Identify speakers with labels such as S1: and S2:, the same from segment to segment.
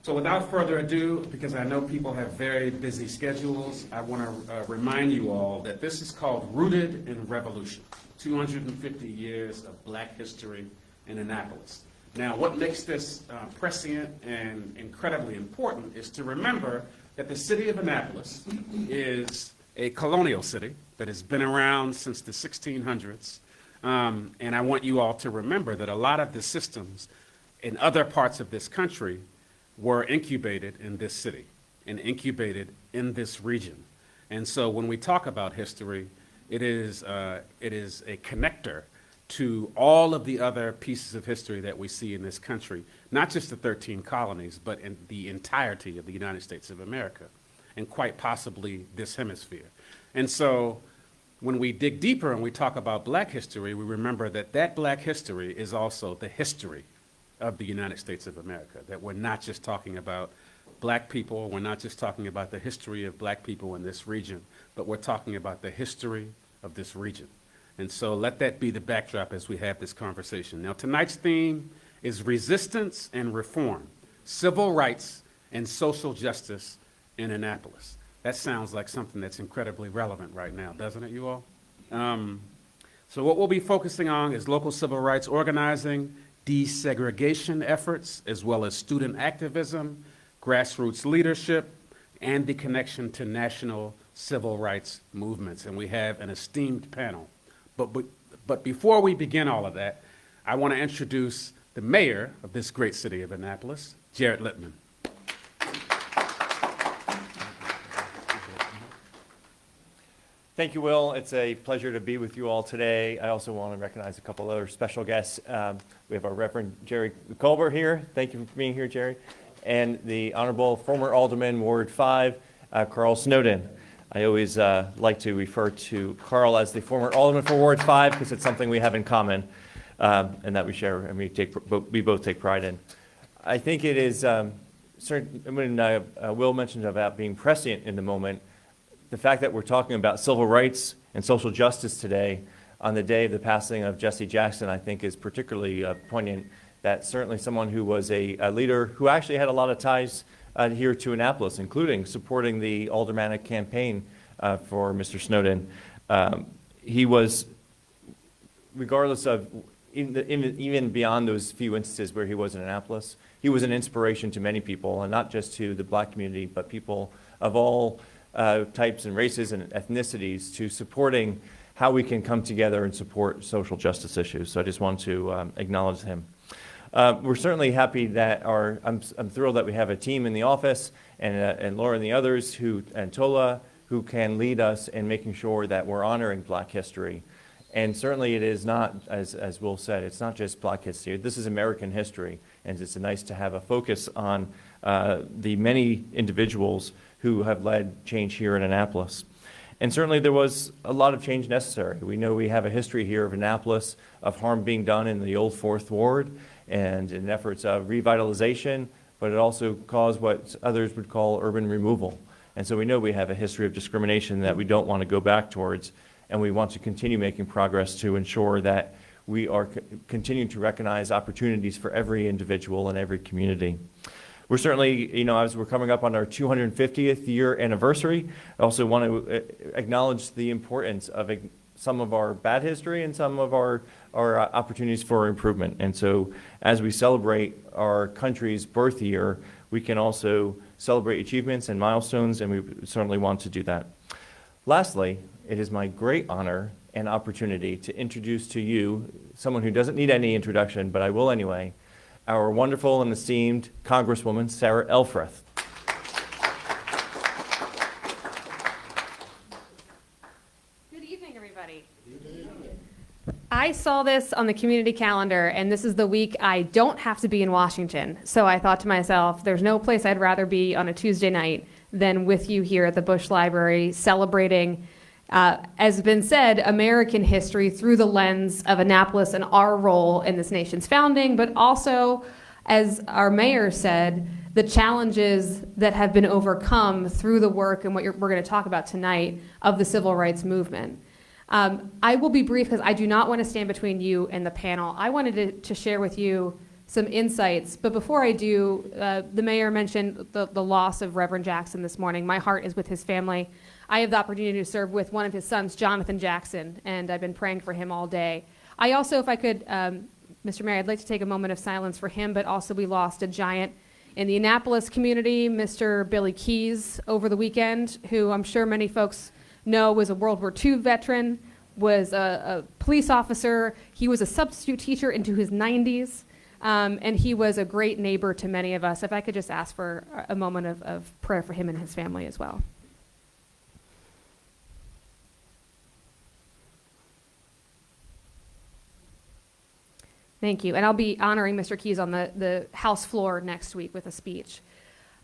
S1: So without further ado, because I know people have very busy schedules, I want to remind you all that this is called Rooted in Revolution, 250 years of Black history in Annapolis. Now, what makes this prescient and incredibly important is to remember that the city of Annapolis is a colonial city that has been around since the 1600s. And I want you all to remember that a lot of the systems in other parts of this country were incubated in this city and incubated in this region. And so when we talk about history, it is a connector to all of the other pieces of history that we see in this country, not just the 13 colonies, but in the entirety of the United States of America, and quite possibly this hemisphere. And so when we dig deeper and we talk about Black history, we remember that that Black history is also the history of the United States of America, that we're not just talking about Black people, we're not just talking about the history of Black people in this region, but we're talking about the history of this region. And so let that be the backdrop as we have this conversation. Now, tonight's theme is resistance and reform, civil rights and social justice in Annapolis. That sounds like something that's incredibly relevant right now, doesn't it, you all? So what we'll be focusing on is local civil rights organizing, desegregation efforts, as well as student activism, grassroots leadership, and the connection to national civil rights movements. And we have an esteemed panel. But before we begin all of that, I want to introduce the mayor of this great city of Annapolis, Jared Littman.
S2: Thank you, Will. It's a pleasure to be with you all today. I also want to recognize a couple other special guests. We have our Reverend Jerry Culver here. Thank you for being here, Jerry. And the Honorable former Alderman, Ward 5, Carl Snowden. I always like to refer to Carl as the former Alderman for Ward 5 because it's something we have in common and that we share and we both take pride in. I think it is, when Will mentioned about being prescient in the moment, the fact that we're talking about civil rights and social justice today on the day of the passing of Jesse Jackson, I think is particularly poignant. That certainly someone who was a leader who actually had a lot of ties here to Annapolis, including supporting the aldermanic campaign for Mr. Snowden. He was, regardless of, even beyond those few instances where he was in Annapolis, he was an inspiration to many people, and not just to the Black community, but people of all types and races and ethnicities, to supporting how we can come together and support social justice issues. So I just want to acknowledge him. We're certainly happy that I'm thrilled that we have a team in the office, and Laura and the others, and Tola, who can lead us in making sure that we're honoring Black history. And certainly it is not, as Will said, it's not just Black history. This is American history, and it's nice to have a focus on the many individuals who have led change here in Annapolis. And certainly there was a lot of change necessary. We know we have a history here of Annapolis of harm being done in the old Fourth Ward and in efforts of revitalization, but it also caused what others would call urban removal. And so we know we have a history of discrimination that we don't want to go back towards, and we want to continue making progress to ensure that we are continuing to recognize opportunities for every individual and every community. We're certainly, as we're coming up on our 250th year anniversary, I also want to acknowledge the importance of some of our bad history and some of our opportunities for improvement. And so as we celebrate our country's birth year, we can also celebrate achievements and milestones, and we certainly want to do that. Lastly, it is my great honor and opportunity to introduce to you someone who doesn't need any introduction, but I will anyway, our wonderful and esteemed Congresswoman, Sarah Elfreth.
S3: Good evening, everybody. I saw this on the community calendar, and this is the week I don't have to be in Washington. So I thought to myself, there's no place I'd rather be on a Tuesday night than with you here at the Bush Library, celebrating, as has been said, American history through the lens of Annapolis and our role in this nation's founding, but also, as our mayor said, the challenges that have been overcome through the work and what we're going to talk about tonight of the civil rights movement. I will be brief because I do not want to stand between you and the panel. I wanted to share with you some insights. But before I do, the mayor mentioned the loss of Reverend Jackson this morning. My heart is with his family. I have the opportunity to serve with one of his sons, Jonathan Jackson, and I've been praying for him all day. I also, if I could, Mr. Mayor, I'd like to take a moment of silence for him, but also we lost a giant in the Annapolis community, Mr. Billy Keys, over the weekend, who I'm sure many folks know was a World War II veteran, was a police officer. He was a substitute teacher into his 90s, and he was a great neighbor to many of us. If I could just ask for a moment of prayer for him and his family as well. Thank you. And I'll be honoring Mr. Keys on the House floor next week with a speech.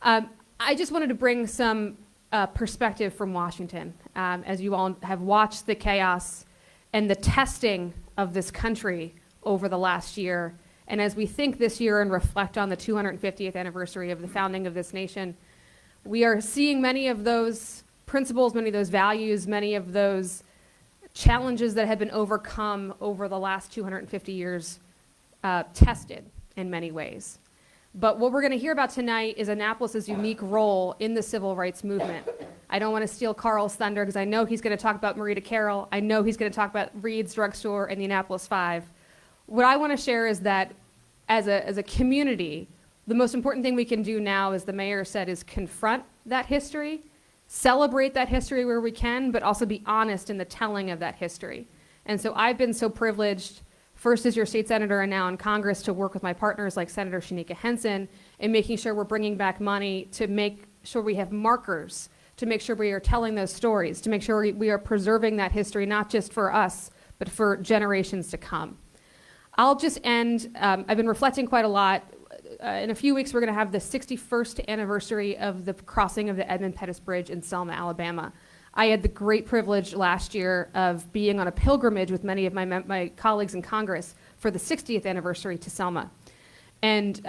S3: I just wanted to bring some perspective from Washington. As you all have watched the chaos and the testing of this country over the last year, and as we think this year and reflect on the 250th anniversary of the founding of this nation, we are seeing many of those principles, many of those values, many of those challenges that have been overcome over the last 250 years tested in many ways. But what we're going to hear about tonight is Annapolis' unique role in the civil rights movement. I don't want to steal Carl's thunder because I know he's going to talk about Marita Carroll. I know he's going to talk about Reed's Drugstore and the Annapolis 5. What I want to share is that as a community, the most important thing we can do now, as the mayor said, is confront that history, celebrate that history where we can, but also be honest in the telling of that history. And so I've been so privileged, first as your state senator and now in Congress, to work with my partners like Senator Shanika Henson in making sure we're bringing back money to make sure we have markers, to make sure we are telling those stories, to make sure we are preserving that history, not just for us, but for generations to come. I'll just end, I've been reflecting quite a lot. In a few weeks, we're going to have the 61st anniversary of the crossing of the Edmund Pettus Bridge in Selma, Alabama. I had the great privilege last year of being on a pilgrimage with many of my colleagues in Congress for the 60th anniversary to Selma. And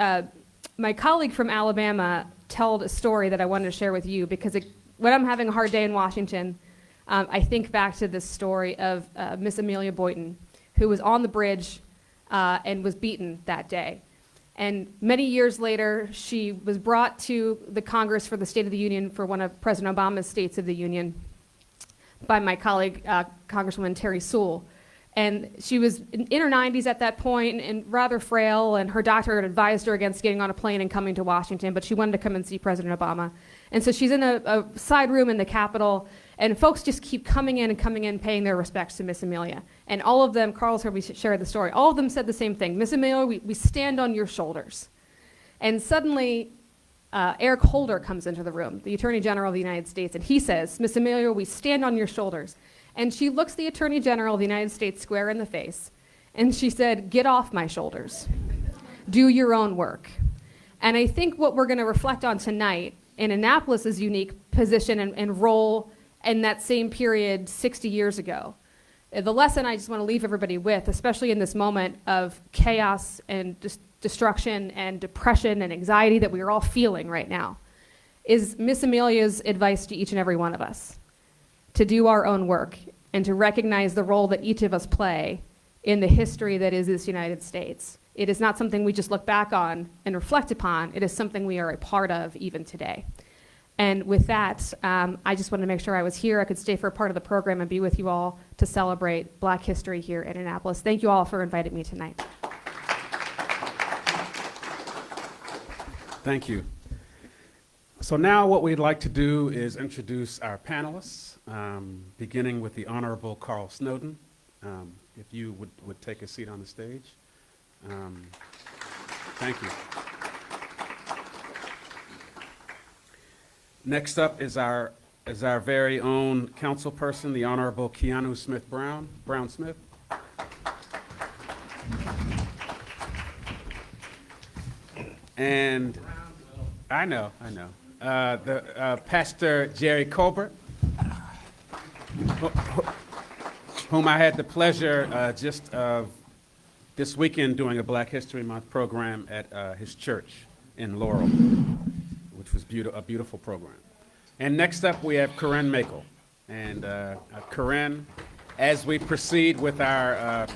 S3: my colleague from Alabama told a story that I wanted to share with you because when I'm having a hard day in Washington, I think back to this story of Miss Amelia Boynton, who was on the bridge and was beaten that day. And many years later, she was brought to the Congress for the State of the Union for one of President Obama's States of the Union by my colleague, Congresswoman Terry Sewell. And she was in her 90s at that point and rather frail, and her doctor had advised her against getting on a plane and coming to Washington, but she wanted to come and see President Obama. And so she's in a side room in the Capitol, and folks just keep coming in, paying their respects to Miss Amelia. And all of them, Carl's heard me share the story, all of them said the same thing. Miss Amelia, we stand on your shoulders. And suddenly, Eric Holder comes into the room, the Attorney General of the United States, and he says, Miss Amelia, we stand on your shoulders. And she looks the Attorney General of the United States square in the face, and she said, get off my shoulders. Do your own work. And I think what we're going to reflect on tonight in Annapolis' unique position and role in that same period 60 years ago. The lesson I just want to leave everybody with, especially in this moment of chaos and destruction and depression and anxiety that we are all feeling right now, is Miss Amelia's advice to each and every one of us to do our own work and to recognize the role that each of us play in the history that is this United States. It is not something we just look back on and reflect upon. It is something we are a part of even today. And with that, I just wanted to make sure I was here. I could stay for a part of the program and be with you all to celebrate Black history here in Annapolis. Thank you all for inviting me tonight.
S1: Thank you. So now what we'd like to do is introduce our panelists, beginning with the Honorable Carl Snowden. If you would take a seat on the stage. Thank you. Next up is our very own councilperson, the Honorable Keanu Smith Brown Smith. And I know. Pastor Jerry Colbert, whom I had the pleasure just of this weekend doing a Black History Month program at his church in Laurel, which was a beautiful program. And next up, we have Corinne Makel. And Corinne, as we proceed with our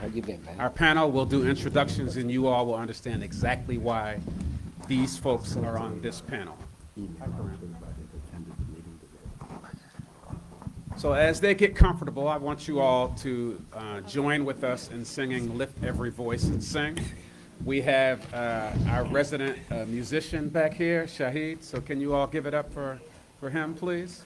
S4: How you been, man?
S1: Our panel will do introductions, and you all will understand exactly why these folks are on this panel. So as they get comfortable, I want you all to join with us in singing Lift Every Voice and Sing. We have our resident musician back here, Shahid, so can you all give it up for him, please?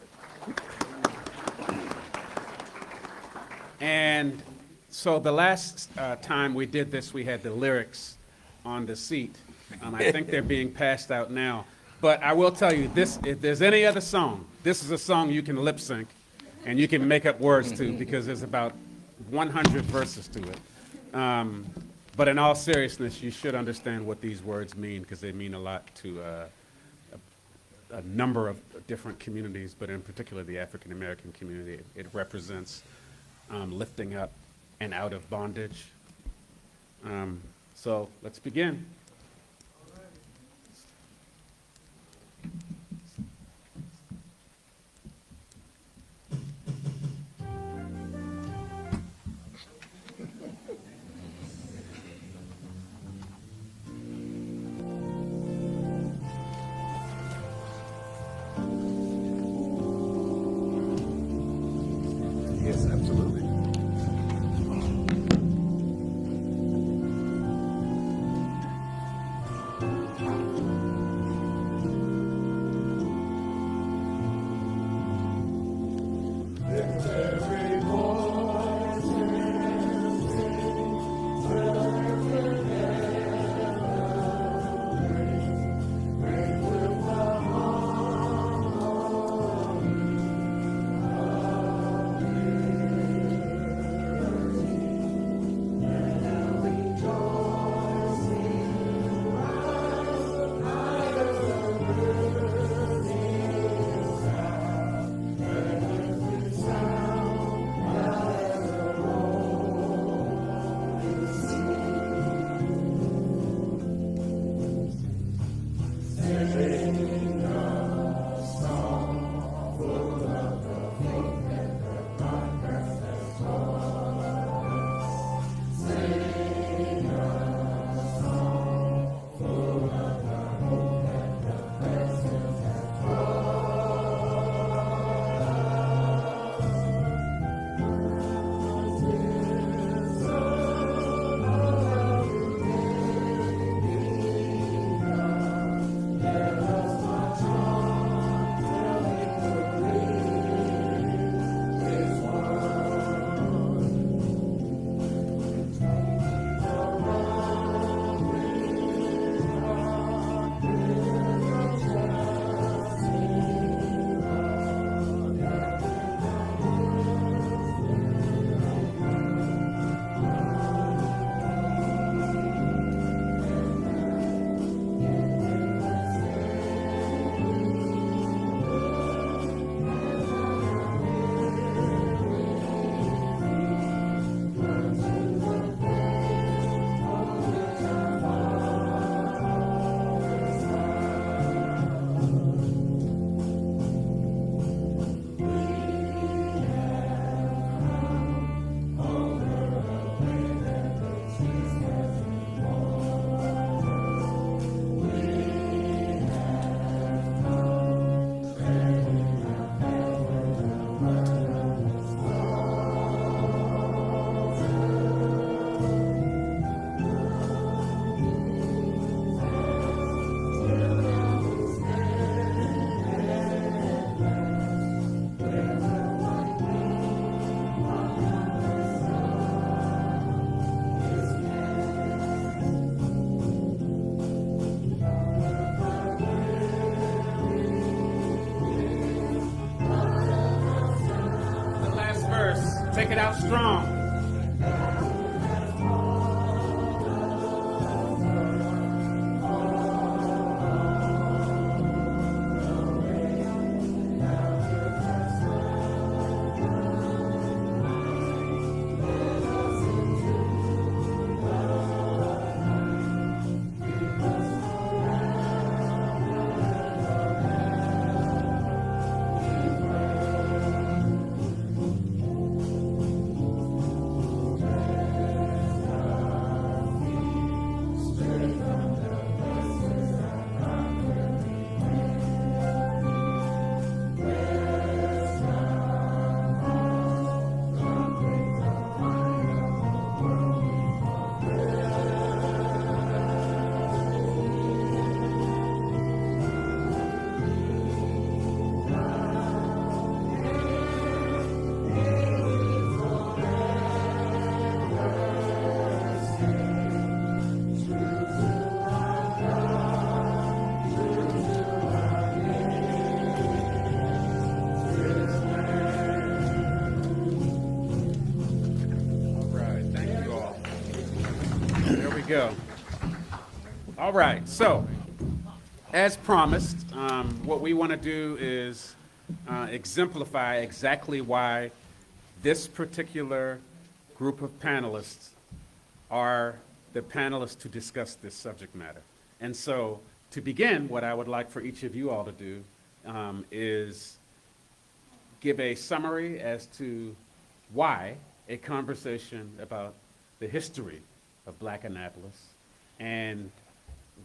S1: And so the last time we did this, we had the lyrics on the seat. I think they're being passed out now. But I will tell you, this, if there's any other song, this is a song you can lip sync and you can make up words to, because there's about 100 verses to it. But in all seriousness, you should understand what these words mean, because they mean a lot to a number of different communities, but in particular the African American community. It represents lifting up and out of bondage. So let's begin.
S4: Yes, absolutely.
S1: Take it out strong. go. All right, so as promised, what we want to do is exemplify exactly why this particular group of panelists are the panelists to discuss this subject matter. And so, to begin, what I would like for each of you all to do is give a summary as to why a conversation about the history of Black Annapolis and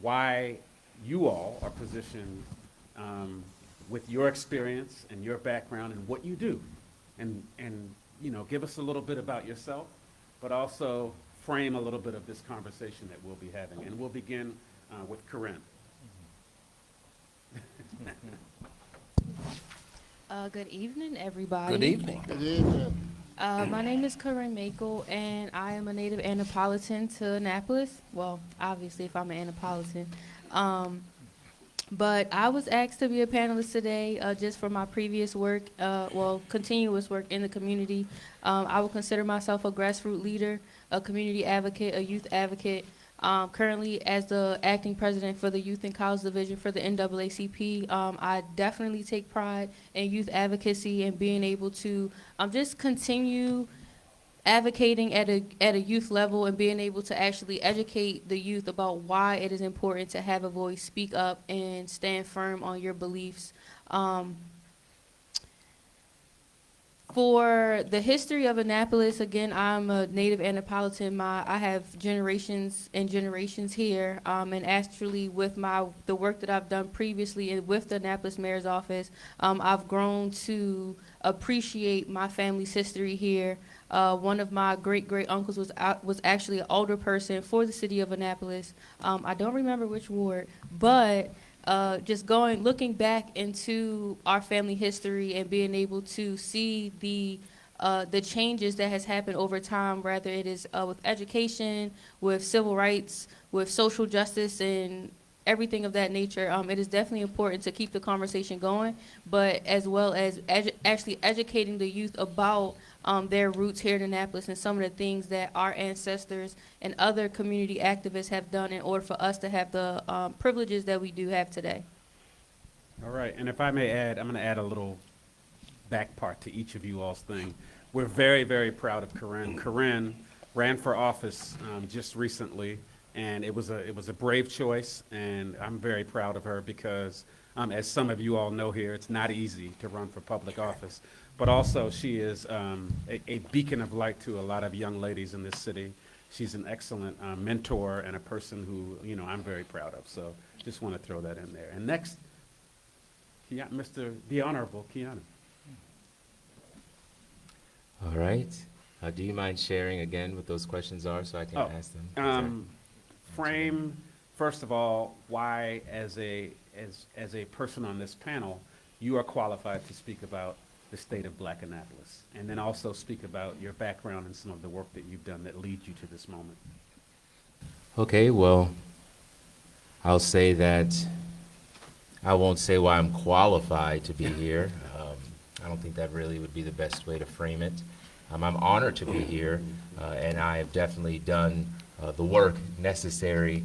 S1: why you all are positioned with your experience and your background and what you do. And you know, give us a little bit about yourself, but also frame a little bit of this conversation that we'll be having. And we'll begin with Corinne.
S4: Good evening, everybody.
S5: Good evening.
S6: Good evening.
S4: My name is Corinne Makel, and I am a native Annapolitan to Annapolis. Well, obviously, if I'm an Annapolitan. But I was asked to be a panelist today just for my previous work, continuous work in the community. I would consider myself a grassroots leader, a community advocate, a youth advocate. Currently, as the acting president for the Youth and College Division for the NAACP, I definitely take pride in youth advocacy and being able to just continue advocating at a youth level and being able to actually educate the youth about why it is important to have a voice, speak up, and stand firm on your beliefs. For the history of Annapolis, again, I'm a native Annapolitan. I have generations and generations here, and actually with the work that I've done previously and with the Annapolis Mayor's Office, I've grown to appreciate my family's history here. One of my great uncles was actually an older person for the city of Annapolis. I don't remember which ward, but looking back into our family history and being able to see the changes that has happened over time, whether it is with education, with civil rights, with social justice, and everything of that nature, it is definitely important to keep the conversation going, but as well as actually educating the youth about their roots here in Annapolis and some of the things that our ancestors and other community activists have done in order for us to have the privileges that we do have today.
S1: All right, and if I may add, I'm going to add a little back part to each of you all's thing. We're very, very proud of Corinne. Corinne ran for office just recently, and it was a brave choice, and I'm very proud of her because, as some of you all know here, it's not easy to run for public office. But also, she is a beacon of light to a lot of young ladies in this city. She's an excellent mentor and a person who, you know, I'm very proud of. So just want to throw that in there. And next, the Honorable Kiana.
S5: All right. Do you mind sharing again what those questions are so I can ask them?
S1: Frame, first of all, why as a person on this panel, you are qualified to speak about the state of Black Annapolis, and then also speak about your background and some of the work that you've done that leads you to this moment.
S5: Okay, well, I'll say that I won't say why I'm qualified to be here. I don't think that really would be the best way to frame it. I'm honored to be here, and I have definitely done the work necessary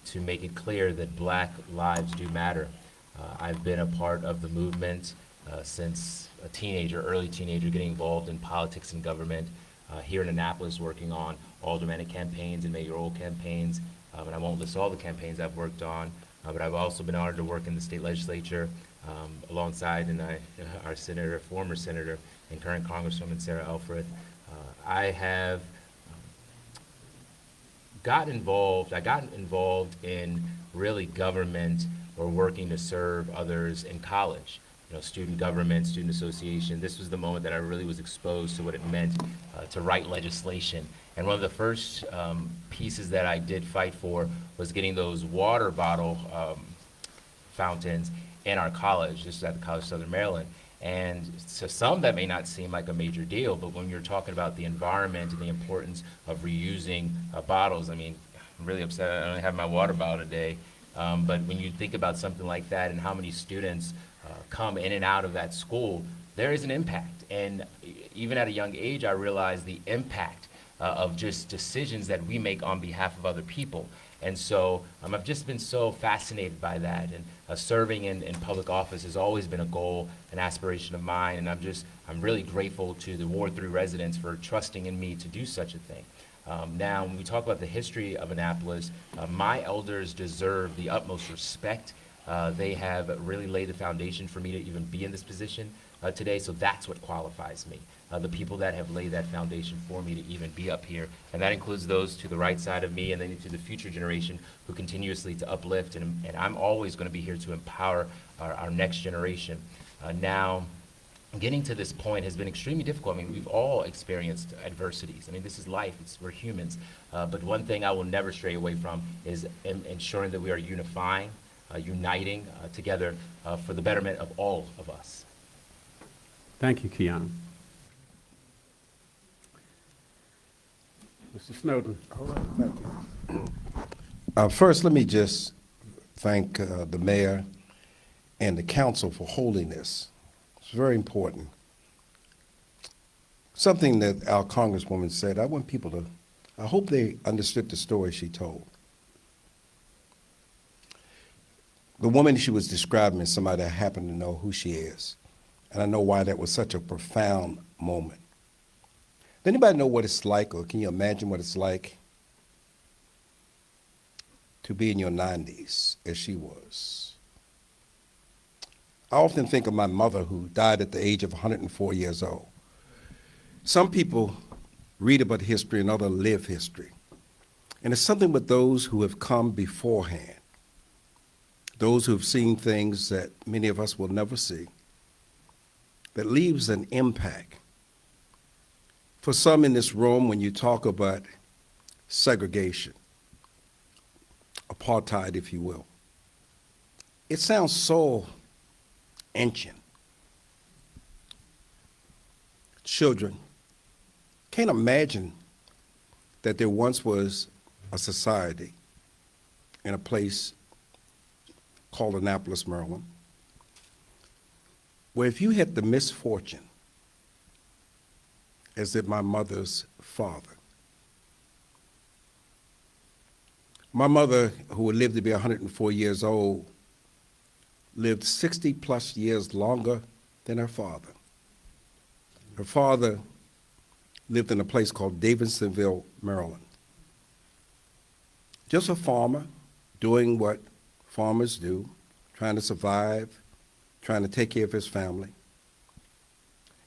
S5: to make it clear that Black lives do matter. I've been a part of the movement since a teenager, early teenager, getting involved in politics and government here in Annapolis, working on aldermanic campaigns and mayoral campaigns. And I won't list all the campaigns I've worked on, but I've also been honored to work in the state legislature alongside our senator, former senator, and current Congresswoman Sarah Elfreth. I have got involved in really government or working to serve others in college. You know, student government, student association. This was the moment that I really was exposed to what it meant to write legislation. And one of the first pieces that I did fight for was getting those water bottle fountains in our college. This is at the College of Southern Maryland. And to some, that may not seem like a major deal, but when you're talking about the environment and the importance of reusing bottles, I mean, I'm really upset I only have my water bottle today. But when you think about something like that and how many students come in and out of that school, there is an impact. And even at a young age, I realized the impact of just decisions that we make on behalf of other people. And so I've just been so fascinated by that. And serving in public office has always been a goal, an aspiration of mine. And I'm really grateful to the Ward 3 residents for trusting in me to do such a thing. Now, when we talk about the history of Annapolis, my elders deserve the utmost respect. They have really laid the foundation for me to even be in this position today, so that's what qualifies me. The people that have laid that foundation for me to even be up here, and that includes those to the right side of me and then to the future generation who continuously to uplift, and I'm always going to be here to empower our next generation. Now, getting to this point has been extremely difficult. I mean, we've all experienced adversities. I mean, this is life. We're humans. But one thing I will never stray away from is ensuring that we are unifying, uniting together for the betterment of all of us.
S1: Thank you, Kiana. Mr. Snowden.
S6: All right, thank you. First, let me just thank the mayor and the council for holding this. It's very important. Something that our congresswoman said, I want people to, I hope they understood the story she told. The woman she was describing is somebody I happen to know who she is. And I know why that was such a profound moment. Does anybody know what it's like, or can you imagine what it's like to be in your 90s as she was? I often think of my mother, who died at the age of 104 years old. Some people read about history and others live history. And it's something with those who have come beforehand, those who have seen things that many of us will never see, that leaves an impact. For some in this room, when you talk about segregation, apartheid, if you will, it sounds so ancient. Children can't imagine that there once was a society in a place called Annapolis, Maryland, where if you had the misfortune, as did my mother's father. My mother, who would live to be 104 years old, lived 60 plus years longer than her father. Her father lived in a place called Davidsonville, Maryland. Just a farmer doing what farmers do, trying to survive, trying to take care of his family.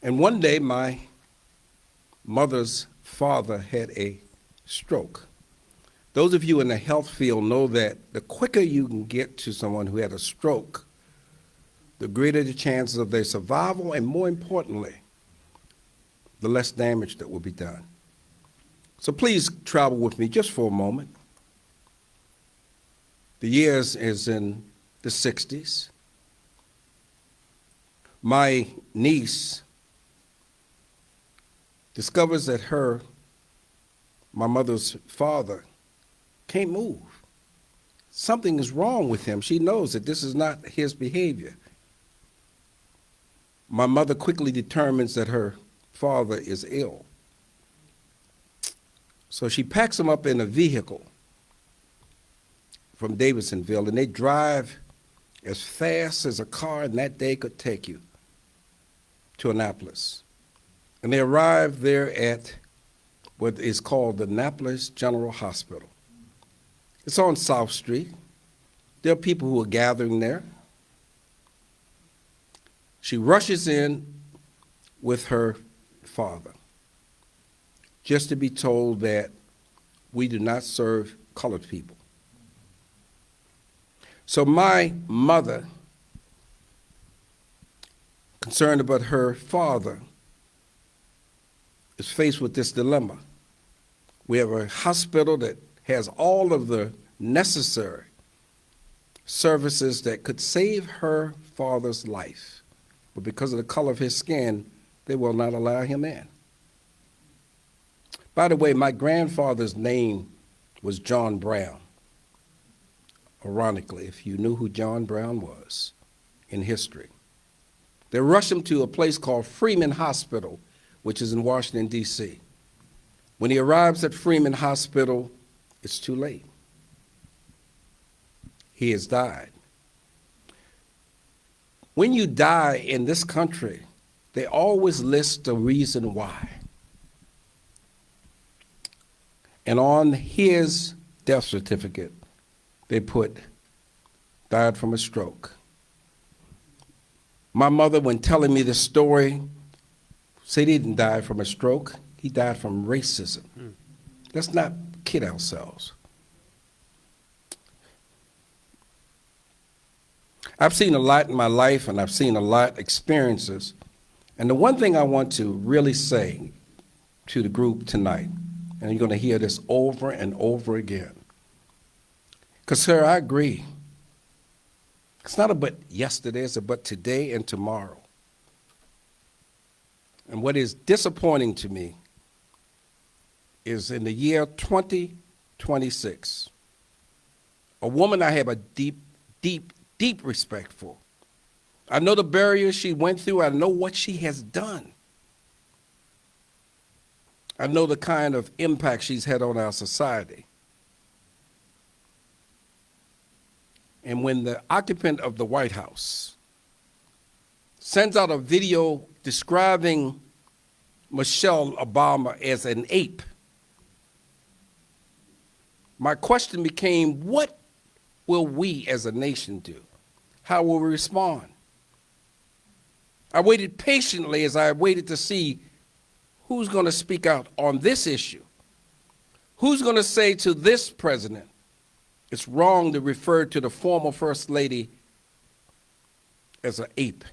S6: And one day, my mother's father had a stroke. Those of you in the health field know that the quicker you can get to someone who had a stroke, the greater the chances of their survival, and more importantly, the less damage that will be done. So please travel with me just for a moment. The years is in the 60s. My niece discovers that my mother's father, can't move. Something is wrong with him. She knows that this is not his behavior. My mother quickly determines that her father is ill. So she packs him up in a vehicle from Davidsonville, and they drive as fast as a car in that day could take you to Annapolis. And they arrive there at what is called the Annapolis General Hospital. It's on South Street. There are people who are gathering there. She rushes in with her father, just to be told that we do not serve colored people. So my mother, concerned about her father, is faced with this dilemma. We have a hospital that has all of the necessary services that could save her father's life, but because of the color of his skin, they will not allow him in. By the way, my grandfather's name was John Brown. Ironically, if you knew who John Brown was in history. They rushed him to a place called Freeman Hospital, which is in Washington, D.C. When he arrives at Freeman Hospital, it's too late. He has died. When you die in this country, they always list the reason why. And on his death certificate, they put, died from a stroke. My mother, when telling me this story, said he didn't die from a stroke, he died from racism. Let's not kid ourselves. I've seen a lot in my life, and I've seen a lot experiences. And the one thing I want to really say to the group tonight, and you're going to hear this over and over again, because, sir, I agree. It's not about yesterday, it's about today and tomorrow. And what is disappointing to me is in the year 2026, a woman I have a deep, deep, deep respect for. I know the barriers she went through. I know what she has done. I know the kind of impact she's had on our society. And when the occupant of the White House sends out a video describing Michelle Obama as an ape, my question became, what will we as a nation do? How will we respond? I waited patiently as I waited to see who's going to speak out on this issue. Who's going to say to this president, it's wrong to refer to the former First Lady as an ape?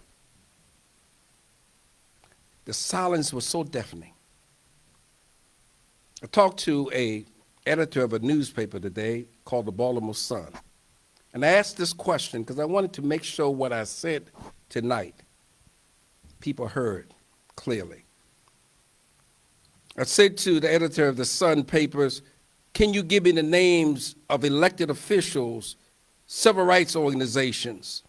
S6: The silence was so deafening. I talked to an editor of a newspaper today called the Baltimore Sun, and I asked this question because I wanted to make sure what I said tonight people heard clearly. I said to the editor of the Sun papers, can you give me the names of elected officials, civil rights organizations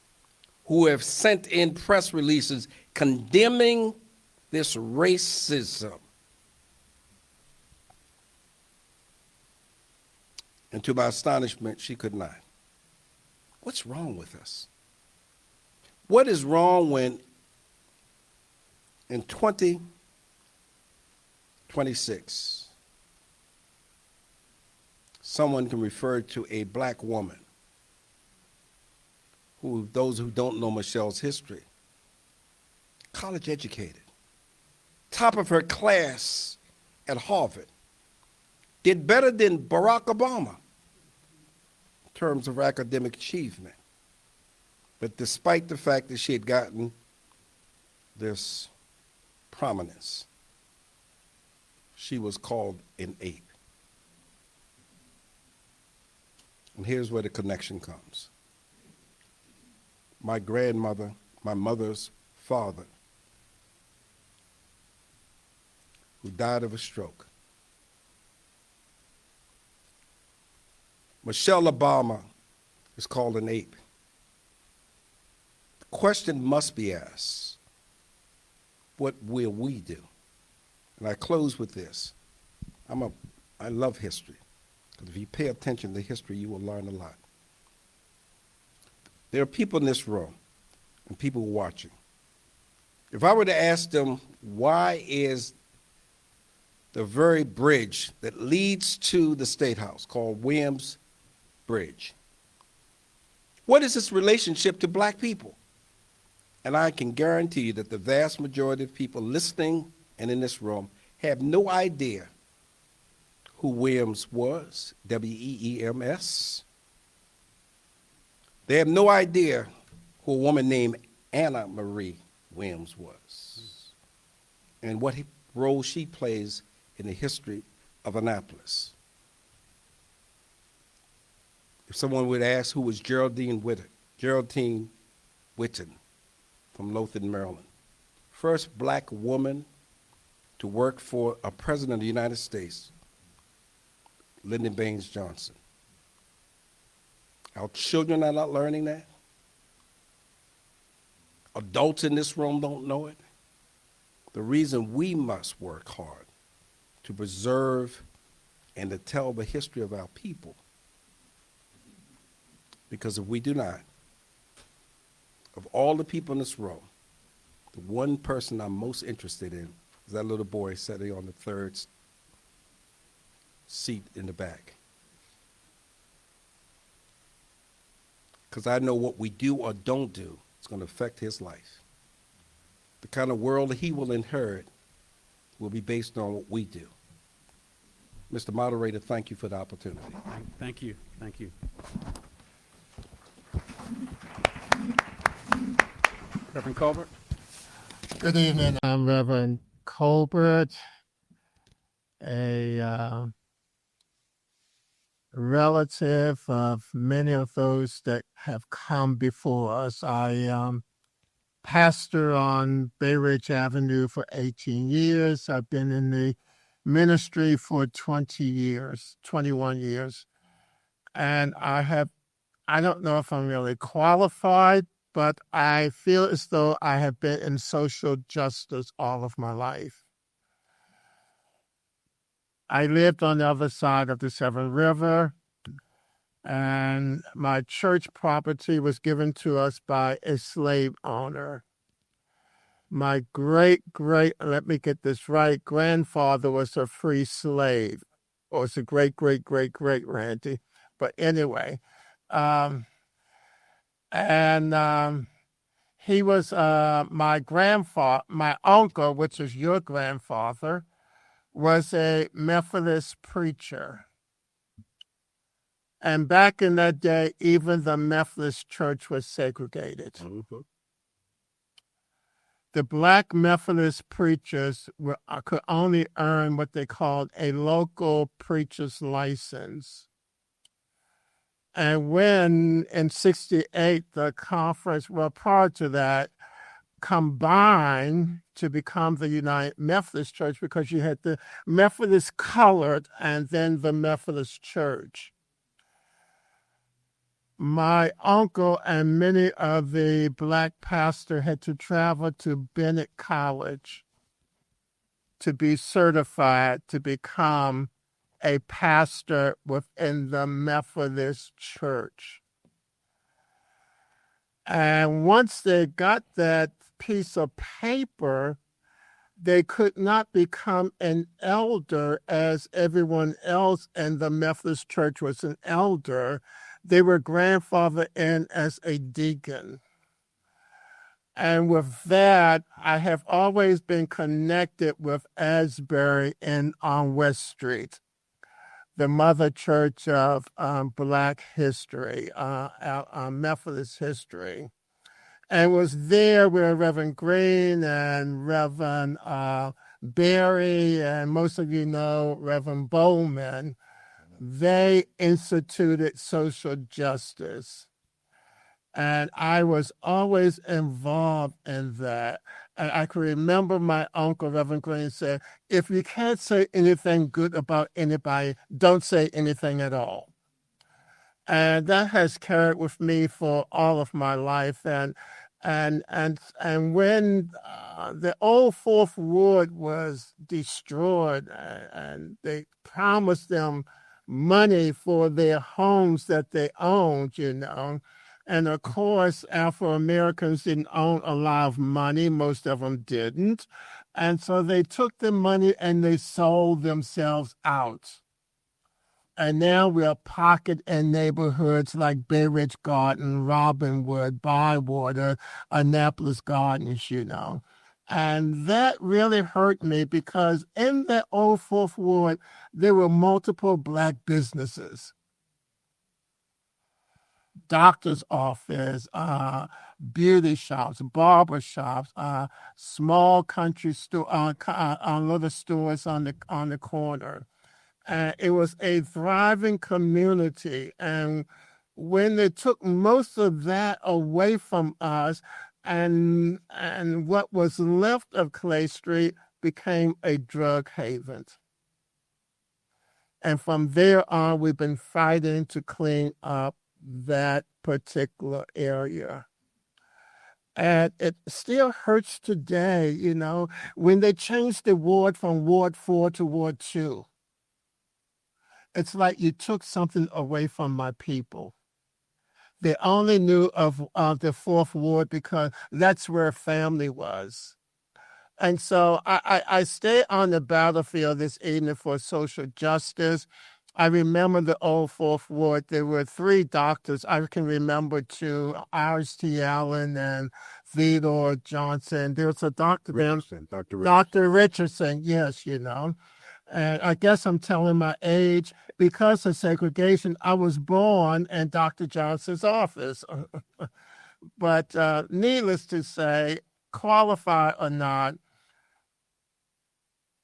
S6: who have sent in press releases condemning this racism? And to my astonishment, she could not. What's wrong with us? What is wrong when in 2026, someone can refer to a black woman who, those who don't know Michelle's history, college educated, top of her class at Harvard, did better than Barack Obama in terms of academic achievement. But despite the fact that she had gotten this prominence, she was called an ape. And here's where the connection comes. My grandmother, my mother's father, who died of a stroke. Michelle Obama is called an ape. The question must be asked, what will we do? And I close with this. I love history, because if you pay attention to history, you will learn a lot. There are people in this room and people watching. If I were to ask them, why is the very bridge that leads to the State House called Williams Bridge, what is its relationship to black people? And I can guarantee you that the vast majority of people listening and in this room have no idea who Williams was, W-E-E-M-S. They have no idea who a woman named Anna Marie Williams was and what role she plays in the history of Annapolis. If someone would ask who was Geraldine Whitten from Lothian, Maryland, first black woman to work for a president of the United States, Lyndon Baines Johnson. Our children are not learning that. Adults in this room don't know it. The reason we must work hard to preserve and to tell the history of our people. Because if we do not, of all the people in this row, the one person I'm most interested in is that little boy sitting on the third seat in the back. Because I know what we do or don't do is going to affect his life. The kind of world he will inherit will be based on what we do. Mr. Moderator, thank you for the opportunity.
S1: Thank you. Thank you. Reverend Colbert?
S7: Good evening. I'm Reverend Colbert, a relative of many of those that have come before us. I pastor on Bay Ridge Avenue for 18 years. I've been in the ministry for 20 years, 21 years. And I don't know if I'm really qualified, but I feel as though I have been in social justice all of my life. I lived on the other side of the Severn River, and my church property was given to us by a slave owner. My let me get this right, grandfather was a free slave, or it's a great, Randy. But anyway, he was my uncle, which is your grandfather, was a Methodist preacher. And back in that day, even the Methodist church was segregated. Mm-hmm. The black Methodist preachers could only earn what they called a local preacher's license. And when in 1968, the conference, prior to that, combined to become the United Methodist Church, because you had the Methodist Colored and then the Methodist Church. My uncle and many of the black pastors had to travel to Bennett College to be certified to become a pastor within the Methodist Church. And once they got that piece of paper, they could not become an elder as everyone else in the Methodist Church was an elder. They were grandfathered in as a deacon. And with that, I have always been connected with Asbury on West Street, the mother church of Black history, Methodist history. And was there where Reverend Green and Reverend Berry, and most of you know Reverend Bowman, they instituted social justice. And I was always involved in that. And I can remember my uncle, Reverend Green, said, if you can't say anything good about anybody, don't say anything at all. And that has carried with me for all of my life. And when the old Fourth Ward was destroyed, and they promised them money for their homes that they owned, and of course, Afro-Americans didn't own a lot of money. Most of them didn't. And so they took the money and they sold themselves out. And now we are pocket in neighborhoods like Bay Ridge Garden, Robinwood, Bywater, Annapolis Gardens, And that really hurt me because in that old Fourth Ward, there were multiple Black businesses. Doctor's office, beauty shops, barber shops, small country store, little stores on the corner. It was a thriving community. And when they took most of that away from us, and what was left of Clay Street became a drug haven. And from there on, we've been fighting to clean up that particular area. And it still hurts today, when they changed the ward from Ward 4 to Ward 2. It's like you took something away from my people. They only knew of the fourth ward because that's where family was. And so I stay on the battlefield this evening for social justice. I remember the old fourth ward. There were three doctors. I can remember two, Iris T. Allen and Theodore Johnson. There's a doctor there. Dr. Richardson, yes, And I guess I'm telling my age. Because of segregation, I was born in Dr. Johnson's office. But needless to say, qualify or not,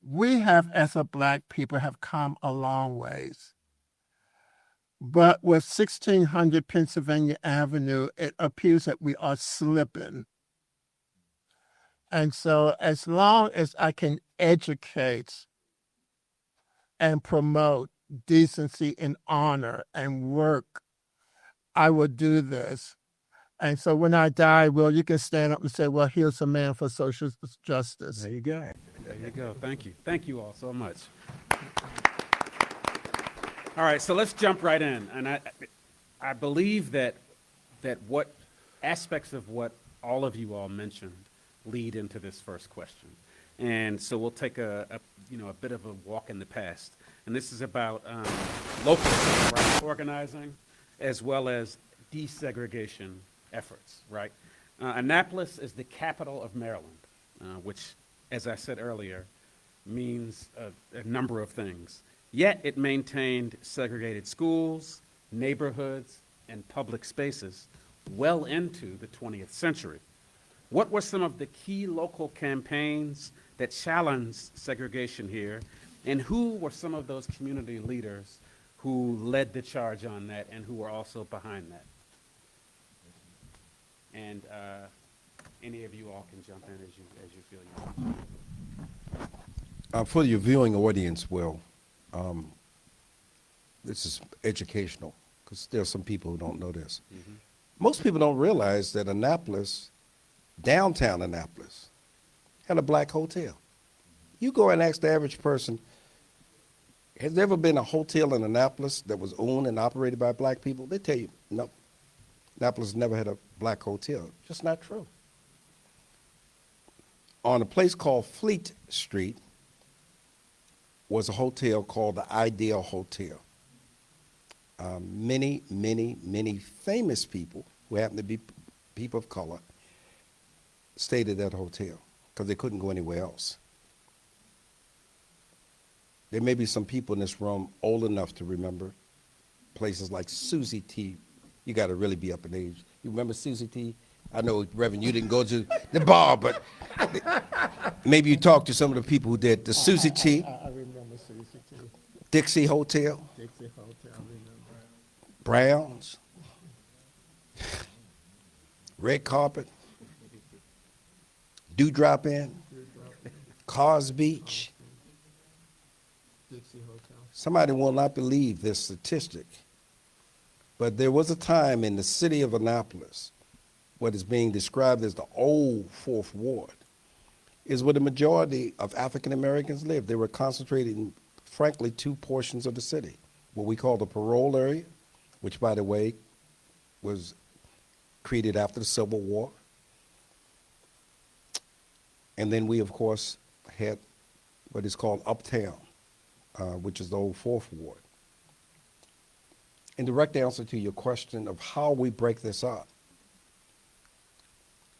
S7: we have, as a Black people, have come a long ways. But with 1600 Pennsylvania Avenue, it appears that we are slipping. And so as long as I can educate and promote decency and honor and work, I will do this. And so when I die, Will, you can stand up and say, well, here's a man for social justice.
S1: There you go. There you go. Thank you. Thank you all so much. All right, so let's jump right in. And I believe that what aspects of what all of you all mentioned lead into this first question. And so we'll take a bit of a walk in the past. And this is about local civil rights organizing as well as desegregation efforts, right? Annapolis is the capital of Maryland, which, as I said earlier, means a number of things. Yet it maintained segregated schools, neighborhoods, and public spaces well into the 20th century. What were some of the key local campaigns that challenged segregation here, and who were some of those community leaders who led the charge on that and who were also behind that? And any of you all can jump in as you feel you want.
S6: For your viewing audience, Will, this is educational because there are some people who don't know this. Mm-hmm. Most people don't realize that Annapolis, downtown Annapolis, had a Black hotel. You go and ask the average person, has there ever been a hotel in Annapolis that was owned and operated by Black people? They tell you, no. Annapolis never had a Black hotel. Just not true. On a place called Fleet Street was a hotel called the Ideal Hotel. Many, many, many famous people who happened to be people of color stayed at that hotel because they couldn't go anywhere else. There may be some people in this room old enough to remember places like Susie T. You got to really be up in age. You remember Susie T? I know, Reverend, you didn't go to the bar, but maybe you talked to some of the people who did. The Susie T.
S7: I remember Susie T.
S6: Dixie Hotel.
S7: Dixie Hotel, I remember.
S6: Browns. Red Carpet. Dewdrop Inn. Cars Beach.
S7: Dixie Hotel.
S6: Somebody will not believe this statistic, but there was a time in the city of Annapolis, what is being described as the old Fourth Ward, is where the majority of African Americans lived. They were concentrated in, frankly, two portions of the city, what we call the parole area, which, by the way, was created after the Civil War. And then we, of course, had what is called Uptown, which is the old Fourth Ward. In direct answer to your question of how we break this up,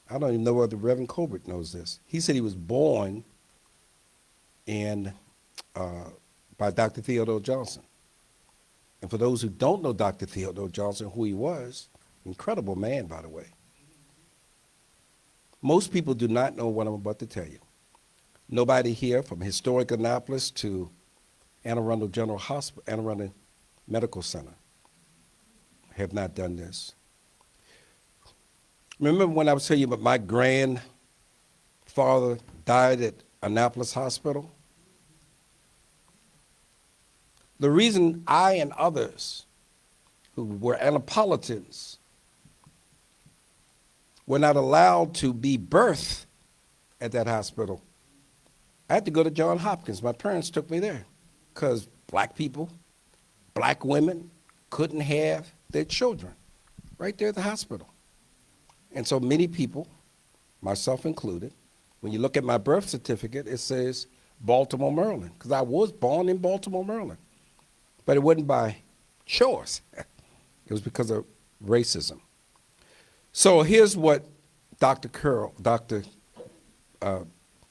S6: I don't even know whether Reverend Colbert knows this. He said he was born by Dr. Theodore Johnson. And for those who don't know Dr. Theodore Johnson, who he was, incredible man, by the way. Most people do not know what I'm about to tell you. Nobody here from historic Annapolis to Anne Arundel General Hospital, Anne Arundel Medical Center have not done this. Remember when I was telling you about my grandfather died at Annapolis Hospital? The reason I and others who were Annapolitans were not allowed to be birthed at that hospital, I had to go to Johns Hopkins. My parents took me there because black people, black women couldn't have their children right there at the hospital. And so many people, myself included, when you look at my birth certificate, it says Baltimore, Maryland, because I was born in Baltimore, Maryland. But it wasn't by choice. It was because of racism. So here's what Dr.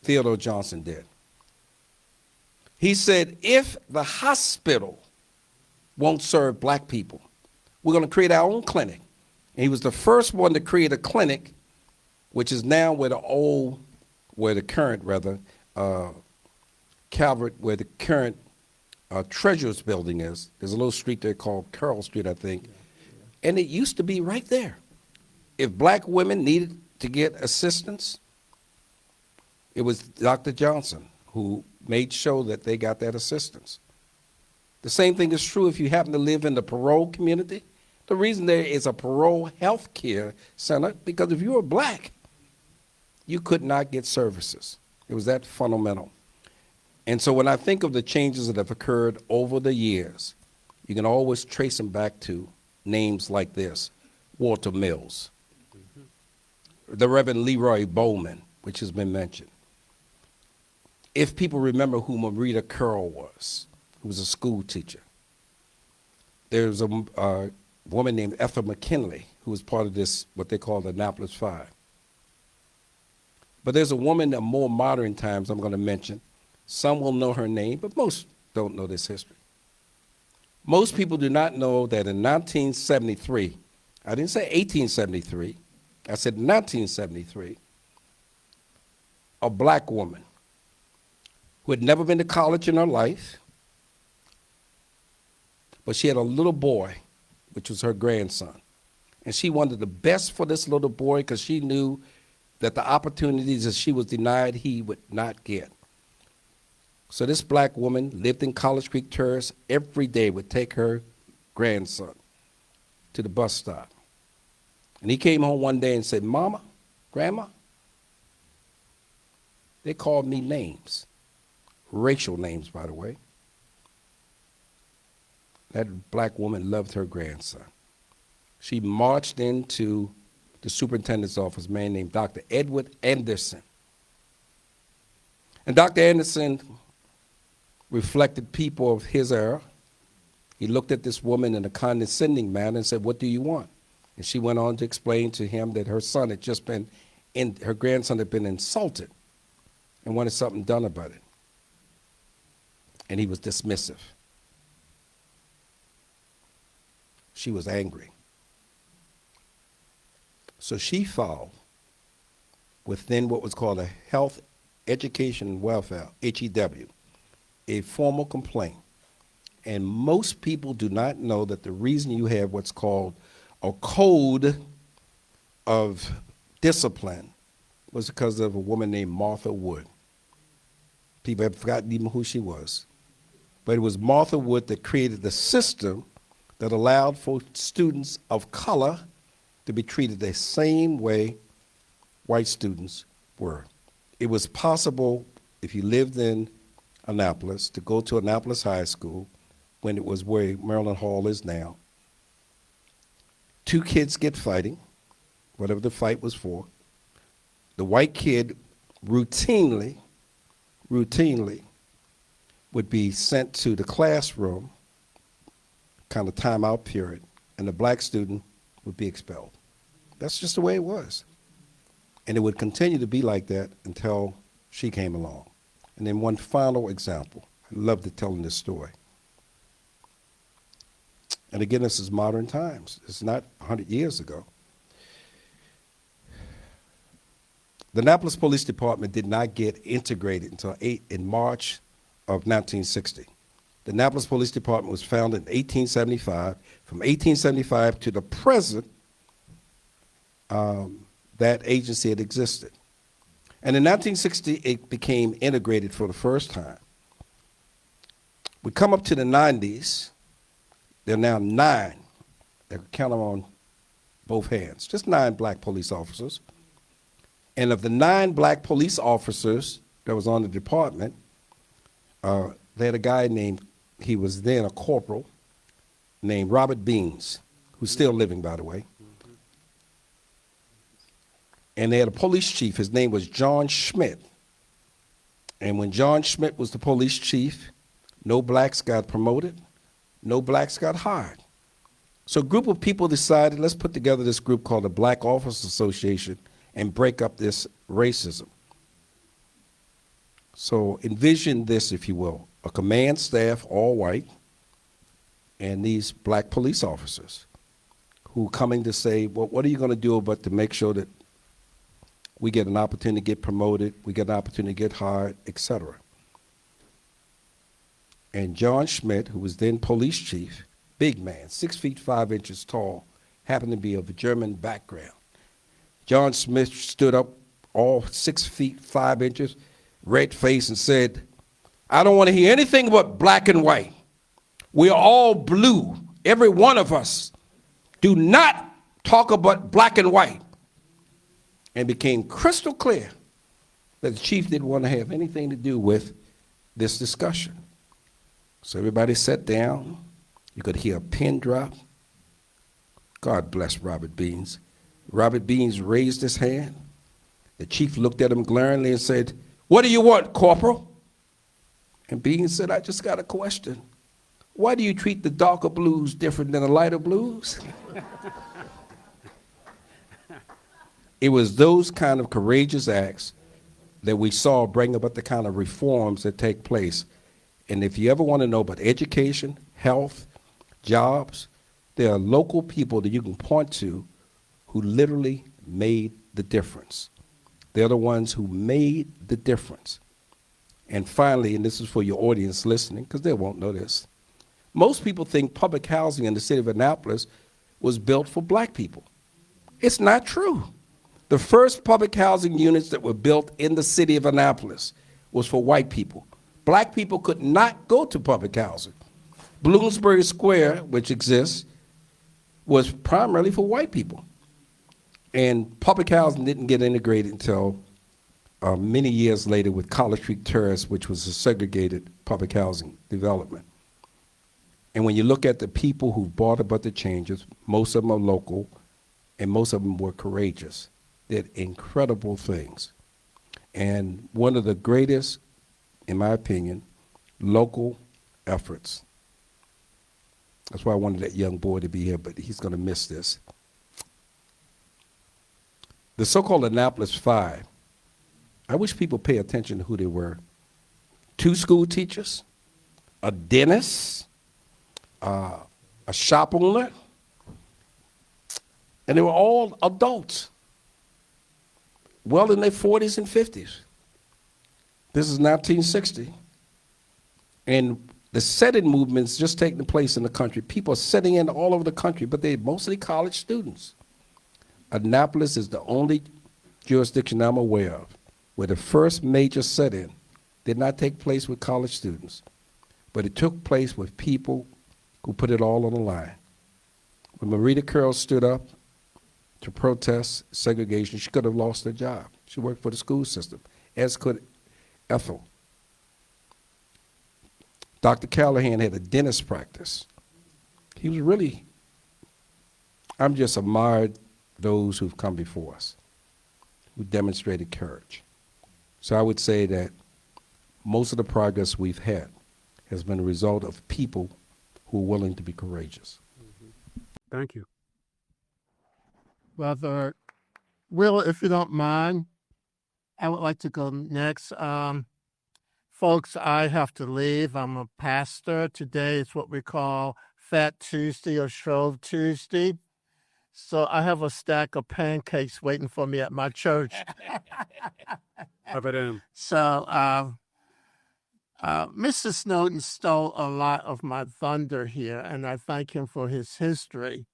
S6: Theodore Johnson did. He said, if the hospital won't serve black people, we're going to create our own clinic. And he was the first one to create a clinic, which is now where the current Calvert, where the current Treasurer's Building is. There's a little street there called Carroll Street, I think. And it used to be right there. If black women needed to get assistance, it was Dr. Johnson who made sure that they got that assistance. The same thing is true if you happen to live in the parole community. The reason there is a parole health care center, because if you were black, you could not get services. It was that fundamental. And so when I think of the changes that have occurred over the years, you can always trace them back to names like this: Walter Mills, the Reverend Leroy Bowman, which has been mentioned. If people remember who Marita Curl was, who was a school teacher. There's a woman named Ethel McKinley, who was part of this, what they call the Annapolis Five. But there's a woman in more modern times I'm going to mention. Some will know her name, but most don't know this history. Most people do not know that in 1973, I didn't say 1873, I said 1973, a black woman who had never been to college in her life, but she had a little boy, which was her grandson. And she wanted the best for this little boy because she knew that the opportunities that she was denied, he would not get. So this black woman lived in College Creek Terrace, every day would take her grandson to the bus stop. And he came home one day and said, "Mama, Grandma, they called me names, racial names, by the way." That black woman loved her grandson. She marched into the superintendent's office, a man named Dr. Edward Anderson. And Dr. Anderson reflected people of his era. He looked at this woman in a condescending manner and said, "What do you want?" And she went on to explain to him that her son had just been, her grandson had been insulted and wanted something done about it. And he was dismissive. She was angry. So she filed within what was called a Health, Education, and Welfare, HEW, a formal complaint. And most people do not know that the reason you have what's called a code of discipline was because of a woman named Martha Wood. People have forgotten even who she was. But it was Martha Wood that created the system that allowed for students of color to be treated the same way white students were. It was possible, if you lived in Annapolis, to go to Annapolis High School when it was where Maryland Hall is now. Two kids get fighting, whatever the fight was for. The white kid routinely would be sent to the classroom, kind of timeout period, and the black student would be expelled. That's just the way it was. And it would continue to be like that until she came along. And then one final example. I love to telling this story. And again, this is modern times. It's not 100 years ago. The Annapolis Police Department did not get integrated until in March of 1960. The Annapolis Police Department was founded in 1875. From 1875 to the present, that agency had existed. And in 1960, it became integrated for the first time. We come up to the 90s, there are now 9. They count them on both hands, just 9 black police officers. And of the 9 black police officers that was on the department, they had a guy named, he was then a corporal, named Robert Beans, who's still living, by the way. And they had a police chief. His name was John Schmidt. And when John Schmidt was the police chief, no blacks got promoted, no blacks got hired. So a group of people decided, let's put together this group called the Black Officers Association and break up this racism. So envision this, if you will, a command staff, all white, and these black police officers who are coming to say, well, what are you going to do about to make sure that we get an opportunity to get promoted, we get an opportunity to get hired, etc. And John Schmidt, who was then police chief, big man, 6 feet 5 inches tall, happened to be of a German background. John Schmidt stood up, all 6 feet 5 inches, red face, and said, I don't want to hear anything but black and white. We are all blue, every one of us. Do not talk about black and white. And became crystal clear that the chief didn't want to have anything to do with this discussion. So everybody sat down. You could hear a pin drop. God bless Robert Beans. Robert Beans raised his hand. The chief looked at him glaringly and said, what do you want, Corporal? And Beans said, I just got a question. Why do you treat the darker blues different than the lighter blues? It was those kind of courageous acts that we saw bring about the kind of reforms that take place. And if you ever want to know about education, health, jobs, there are local people that you can point to who literally made the difference. They're the ones who made the difference. And finally, and this is for your audience listening, because they won't know this, most people think public housing in the city of Annapolis was built for black people. It's not true. The first public housing units that were built in the city of Annapolis was for white people. Black people could not go to public housing. Bloomsbury Square, which exists, was primarily for white people. And public housing didn't get integrated until many years later with College Street Terrace, which was a segregated public housing development. And when you look at the people who brought about the changes, most of them are local, and most of them were courageous, did incredible things. And one of the greatest, in my opinion, local efforts. That's why I wanted that young boy to be here, but he's going to miss this. The so-called Annapolis Five, I wish people pay attention to who they were. 2 school teachers, a dentist, a shop owner, and they were all adults, well in their 40s and 50s. This is 1960. And the set-in movement's just taking place in the country. People are setting in all over the country, but they're mostly college students. Annapolis is the only jurisdiction I'm aware of where the first major set-in did not take place with college students, but it took place with people who put it all on the line. When Marita Curl stood up to protest segregation, she could have lost her job. She worked for the school system, as could Ethel. Dr. Callahan had a dentist practice. He was really, I'm just admired those who've come before us, who demonstrated courage. So I would say that most of the progress we've had has been a result of people who are willing to be courageous.
S7: Thank you. Brother Will, if you don't mind, I would like to go next. Folks, I have to leave. I'm a pastor. Today is what we call Fat Tuesday or Shrove Tuesday. So I have a stack of pancakes waiting for me at my church. So Mr. Snowden stole a lot of my thunder here, and I thank him for his history.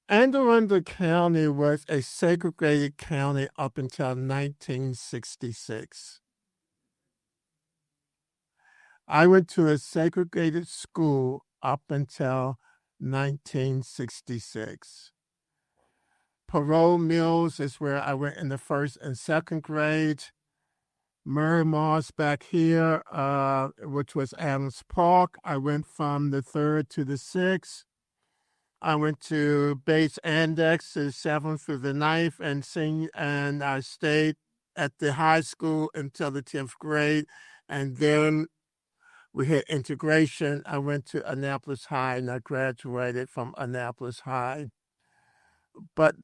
S7: Anne Arundel County was a segregated county up until 1966. I went to a segregated school up until 1966. Parole Mills is where I went in the first and second grade. Murray Moss back here, which was Adams Park. I went from the third to the sixth. I went to Bates Index, the seventh through the ninth, and I stayed at the high school until the 10th grade. And then we had integration. I went to Annapolis High and I graduated from Annapolis High. But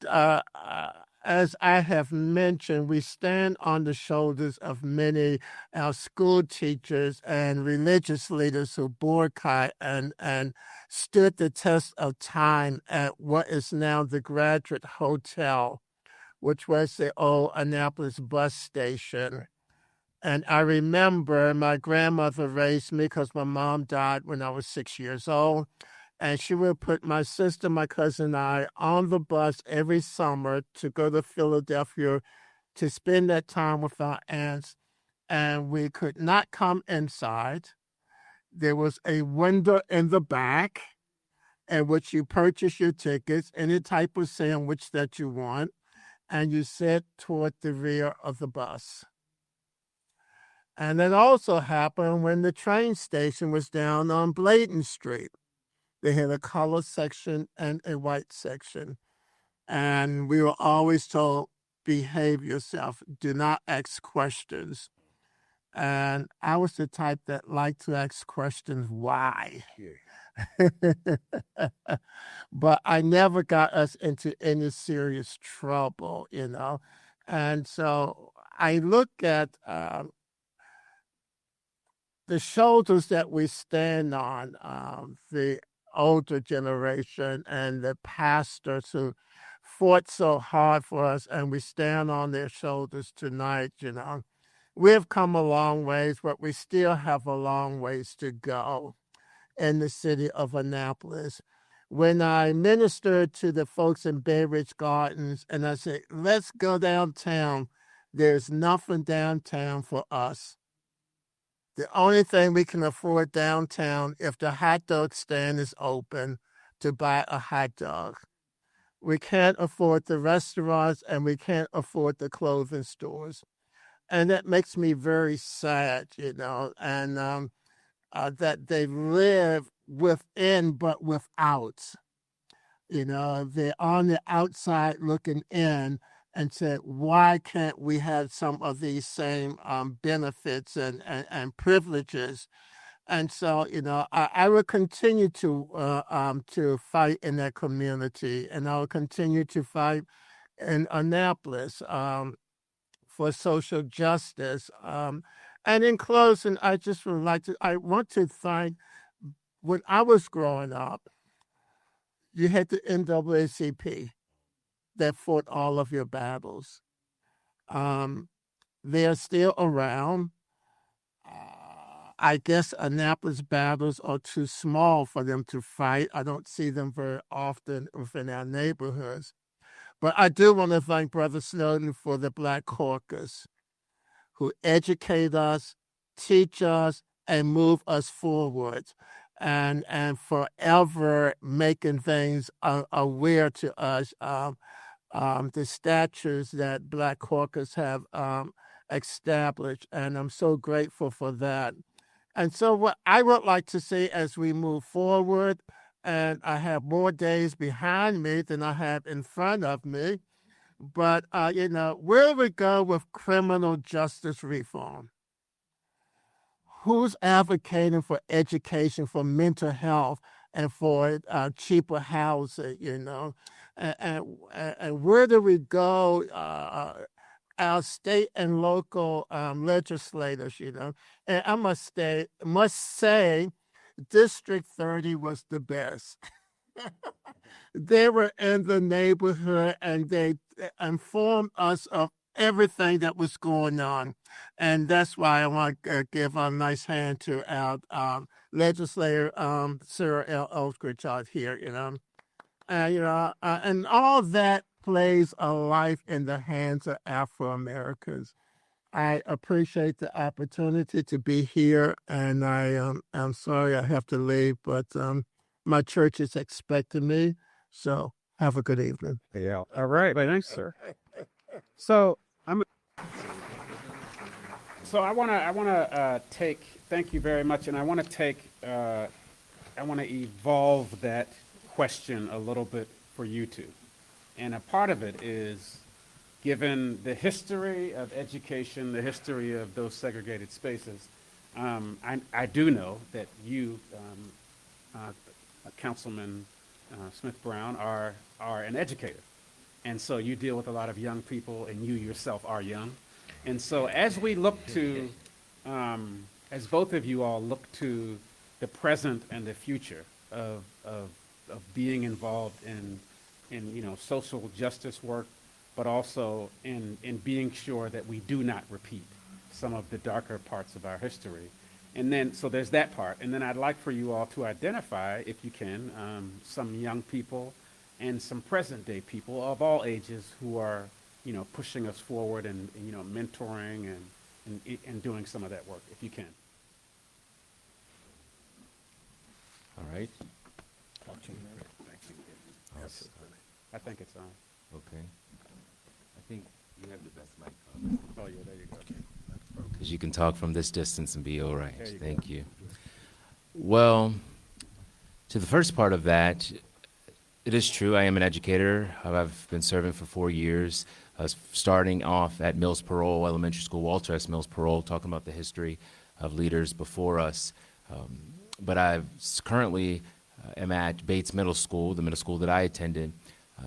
S7: as I have mentioned, we stand on the shoulders of many our school teachers and religious leaders who boycott and stood the test of time at what is now the Graduate Hotel, which was the old Annapolis bus station. And I remember my grandmother raised me because my mom died when I was 6 years old. And she would put my sister, my cousin, and I on the bus every summer to go to Philadelphia to spend that time with our aunts. And we could not come inside. There was a window in the back in which you purchase your tickets, any type of sandwich that you want, and you sit toward the rear of the bus. And that also happened when the train station was down on Bladen Street. They had a color section and a white section. And we were always told, behave yourself, do not ask questions. And I was the type that liked to ask questions, why? But I never got us into any serious trouble, you know. And so I look at the shoulders that we stand on, the older generation and the pastors who fought so hard for us, and we stand on their shoulders tonight, you know. We've come a long ways, but we still have a long ways to go in the city of Annapolis. When I ministered to the folks in Bay Ridge Gardens and I said, let's go downtown, there's nothing downtown for us. The only thing we can afford downtown if the hot dog stand is open to buy a hot dog. We can't afford the restaurants and we can't afford the clothing stores. And that makes me very sad, you know, and that they live within but without. You know, they're on the outside looking in and said, why can't we have some of these same benefits and privileges? And so, you know, I will continue to fight in that community, and I will continue to fight in Annapolis for social justice. And in closing, I just would like to, I want to thank, when I was growing up, you had the NAACP that fought all of your battles. They're still around. I guess Annapolis battles are too small for them to fight. I don't see them very often within our neighborhoods. But I do want to thank Brother Snowden for the Black Caucus, who educate us, teach us, and move us forward, and forever making things aware to us. The statutes that Black Caucus have established, and I'm so grateful for that. And so what I would like to see as we move forward, and I have more days behind me than I have in front of me, but, you know, where do we go with criminal justice reform? Who's advocating for education, for mental health, and for cheaper housing, you know? And where do we go, our state and local legislators, you know? And I must say, District 30 was the best. They were in the neighborhood and they informed us of everything that was going on. And that's why I want to give a nice hand to our legislator, Sarah L. Eldridge out here, you know. And all that plays a life in the hands of Afro-Americans. I appreciate the opportunity to be here, and I'm sorry I have to leave, but my church is expecting me, so Have a good evening.
S1: Yeah. All right. Thanks, sir. So I wanna take. Thank you very much, and I want to evolve that question a little bit for you two, and a part of it is, given the history of education, the history of those segregated spaces, I do know that you, Councilman Smith Brown, are an educator. And so you deal with a lot of young people, and you yourself are young. And so as we look to, as both of you all look to the present and the future of being involved in social justice work, but also in being sure that we do not repeat some of the darker parts of our history. And then, so there's that part. And then I'd like for you all to identify, if you can, some young people and some present-day people of all ages who are, pushing us forward and mentoring and doing some of that work, if you can.
S5: All right.
S1: I think it's on.
S5: Okay. I think you have the best mic.
S1: Oh, yeah, there you go.
S5: Because you can talk from this distance and be all right.
S1: There you go.
S5: Thank you. Well, to the first part of that, it is true. I am an educator. I've been serving for 4 years. I was starting off at Mills Parole Elementary School, Walter S. Mills Parole, talking about the history of leaders before us. But I currently am at Bates Middle School, the middle school that I attended.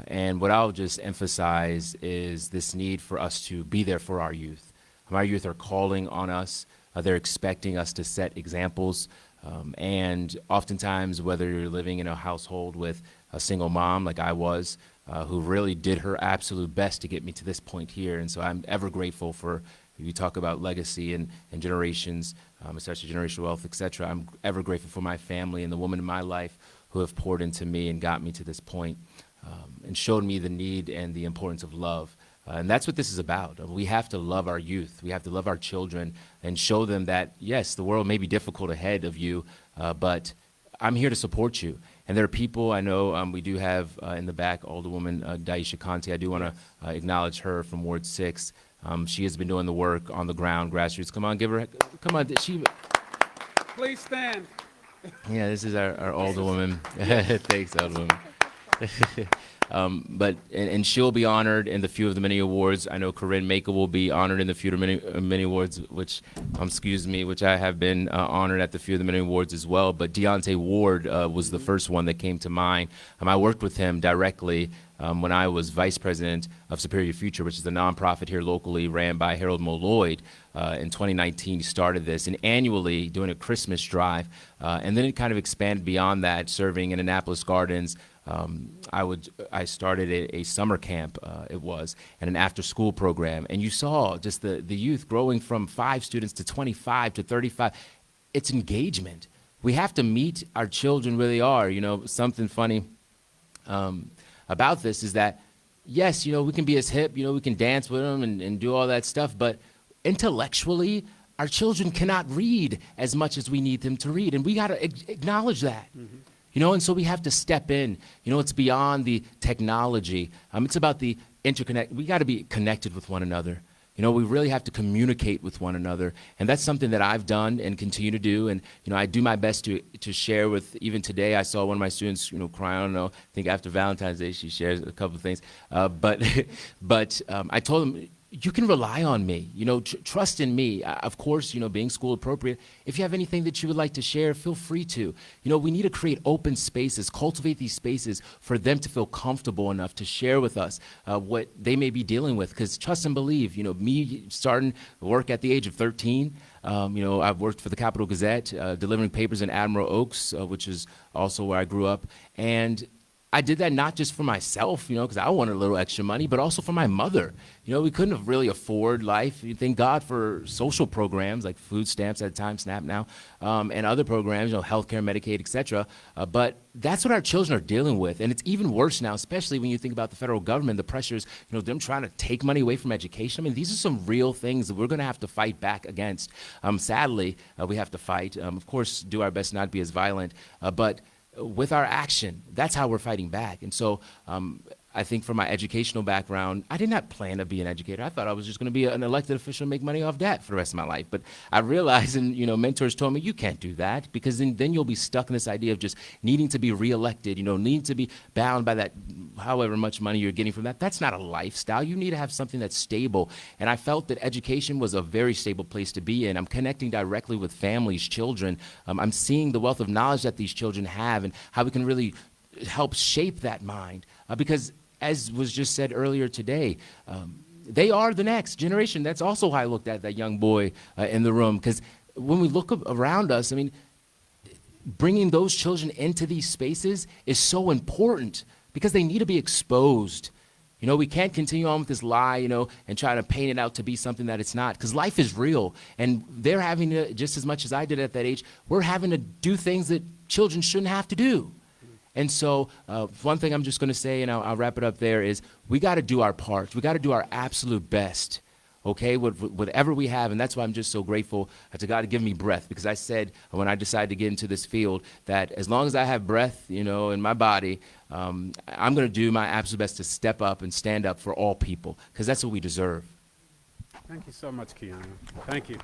S5: And what I'll just emphasize is this need for us to be there for our youth. Our youth are calling on us. They're expecting us to set examples. And oftentimes, whether you're living in a household with a single mom like I was, who really did her absolute best to get me to this point here. And so I'm ever grateful for, you talk about legacy and generations, especially generational wealth, et cetera. I'm ever grateful for my family and the women in my life who have poured into me and got me to this point, and showed me the need and the importance of love. And that's what this is about. We have to love our youth. We have to love our children and show them that, yes, the world may be difficult ahead of you, but I'm here to support you. And there are people I know, we do have in the back, Alderwoman Daisha Conte. I do want to acknowledge her from Ward 6. She has been doing the work on the ground, grassroots. Come on, give her, come on.
S1: Please stand.
S5: Yeah, this is our Alderwoman. Thanks, Alderwoman. And she'll be honored in the Few of the Many Awards. I know Corinne Maker will be honored in the Few of the Many Awards, which I have been honored at the Few of the Many Awards as well. But Deontay Ward was the first one that came to mind. I worked with him directly when I was vice president of Superior Future, which is a nonprofit here locally ran by Harold Molloyd. In 2019, he started this, and annually doing a Christmas drive. And then it kind of expanded beyond that, serving in Annapolis Gardens. I started a summer camp, and an after-school program. And you saw just the youth growing from 5 students to 25 to 35. It's engagement. We have to meet our children where they are. Something funny about this is that, yes, we can be as hip, we can dance with them and do all that stuff, but intellectually, our children cannot read as much as we need them to read, and we got to acknowledge that. Mm-hmm. And so we have to step in. It's beyond the technology. It's about the interconnect. We got to be connected with one another. We really have to communicate with one another, and that's something that I've done and continue to do. And I do my best to share with. Even today, I saw one of my students, cry. I don't know. I think after Valentine's Day, she shares a couple of things. But I told them, you can rely on me, trust in me. Of course, being school appropriate. If you have anything that you would like to share, feel free to. We need to create open spaces, cultivate these spaces for them to feel comfortable enough to share with us what they may be dealing with. Because trust and believe, me starting work at the age of 13, I've worked for the Capital Gazette, delivering papers in Admiral Oaks, which is also where I grew up. And I did that not just for myself, because I wanted a little extra money, but also for my mother. We couldn't have really afford life. Thank God for social programs like food stamps at the time, SNAP now, and other programs, healthcare, Medicaid, et cetera. But that's what our children are dealing with. And it's even worse now, especially when you think about the federal government, the pressures, them trying to take money away from education. These are some real things that we're going to have to fight back against. Sadly, we have to fight. Of course, do our best not to be as violent, but with our action. That's how we're fighting back. And so I think from my educational background, I did not plan to be an educator. I thought I was just going to be an elected official and make money off that for the rest of my life. But I realized, and mentors told me, you can't do that, because then you'll be stuck in this idea of just needing to be reelected, needing to be bound by that, however much money you're getting from that. That's not a lifestyle. You need to have something that's stable. And I felt that education was a very stable place to be in. I'm connecting directly with families, children. I'm seeing the wealth of knowledge that these children have and how we can really help shape that mind. Because as was just said earlier today, they are the next generation. That's also why I looked at that young boy in the room, because when we look around us, bringing those children into these spaces is so important because they need to be exposed. We can't continue on with this lie, and try to paint it out to be something that it's not, because life is real, and they're having to, just as much as I did at that age, we're having to do things that children shouldn't have to do. And so one thing I'm just going to say, and I'll wrap it up there, is we got to do our part. We got to do our absolute best, okay, with whatever we have. And that's why I'm just so grateful to God to give me breath, because I said when I decided to get into this field that as long as I have breath, in my body, I'm going to do my absolute best to step up and stand up for all people, because that's what we deserve.
S1: Thank you so much, Keanu. Thank you.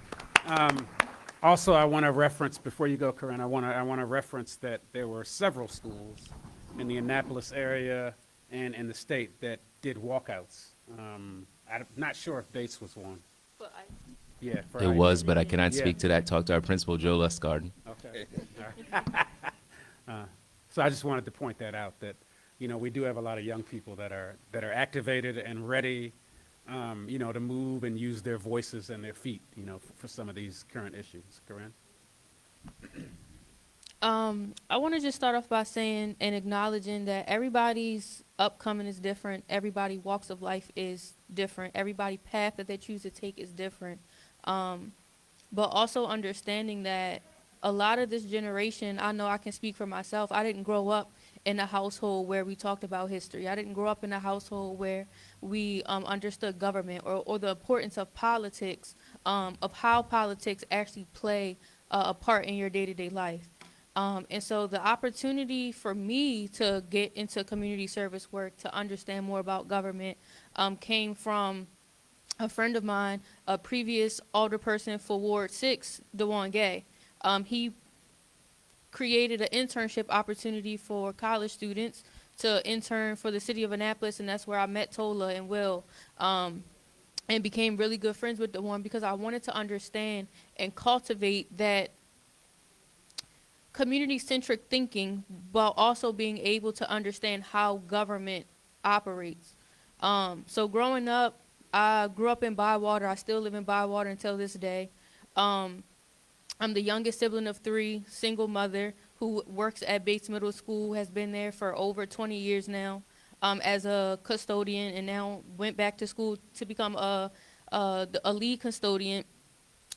S1: Also, I want to reference, before you go, Corinne, I want to reference that there were several schools in the Annapolis area and in the state that did walkouts. I'm not sure if Bates was one. Yeah, for
S5: It was, but I cannot
S1: Yeah.
S5: speak to that. Talk to our principal, Joe Lustgarden.
S1: Okay. All right. So I just wanted to point that out, that, we do have a lot of young people that are activated and ready, to move and use their voices and their feet, for some of these current issues. Corinne?
S4: I want to just start off by saying and acknowledging that everybody's upcoming is different. Everybody's walks of life is different. Everybody's path that they choose to take is different. But also understanding that a lot of this generation, I know I can speak for myself, I didn't grow up in a household where we talked about history. I didn't grow up in a household where we understood government or the importance of politics, of how politics actually play a part in your day-to-day life. And so the opportunity for me to get into community service work, to understand more about government, came from a friend of mine, a previous alderperson for Ward 6, DeJuan Gay. He created an internship opportunity for college students to intern for the city of Annapolis, and that's where I met Tola and Will, and became really good friends with DeJuan, because I wanted to understand and cultivate that community-centric thinking while also being able to understand how government operates. So growing up, I grew up in Bywater. I still live in Bywater until this day. I'm the youngest sibling of 3, single mother who works at Bates Middle School, has been there for over 20 years now as a custodian, and now went back to school to become a lead custodian.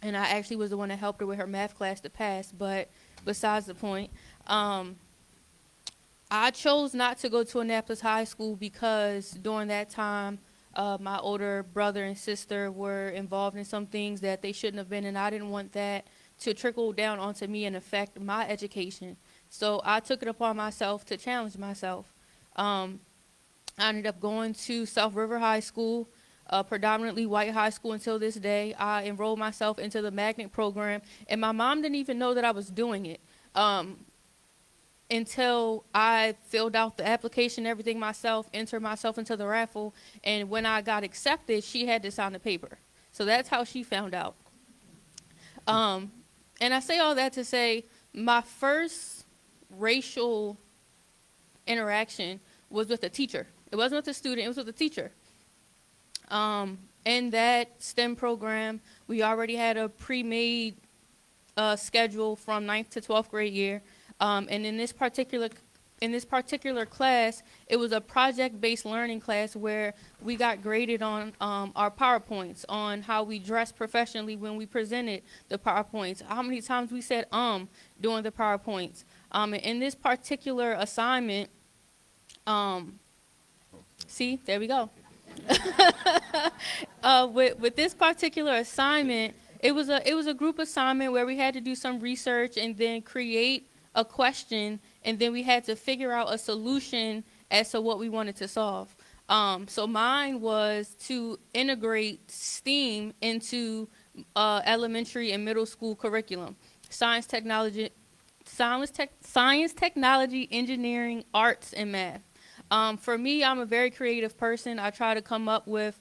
S4: And I actually was the one that helped her with her math class to pass, but besides the point. I chose not to go to Annapolis High School because during that time, my older brother and sister were involved in some things that they shouldn't have been, and I didn't want that to trickle down onto me and affect my education. So I took it upon myself to challenge myself. I ended up going to South River High School, a predominantly white high school until this day. I enrolled myself into the magnet program, and my mom didn't even know that I was doing it until I filled out the application, everything myself, entered myself into the raffle, and when I got accepted, she had to sign the paper. So that's how she found out. And I say all that to say my first racial interaction was with a teacher. It wasn't with a student, it was with a teacher. In that STEM program, we already had a pre-made schedule from 9th to 12th grade year. And in this particular class, it was a project-based learning class where we got graded on our PowerPoints, on how we dressed professionally when we presented the PowerPoints, how many times we said during the PowerPoints. And in this particular assignment, see, there we go. With this particular assignment, it was a group assignment where we had to do some research and then create a question and then we had to figure out a solution as to what we wanted to solve. So mine was to integrate STEAM into elementary and middle school curriculum: science, technology, engineering, arts, and math. For me, I'm a very creative person. I try to come up with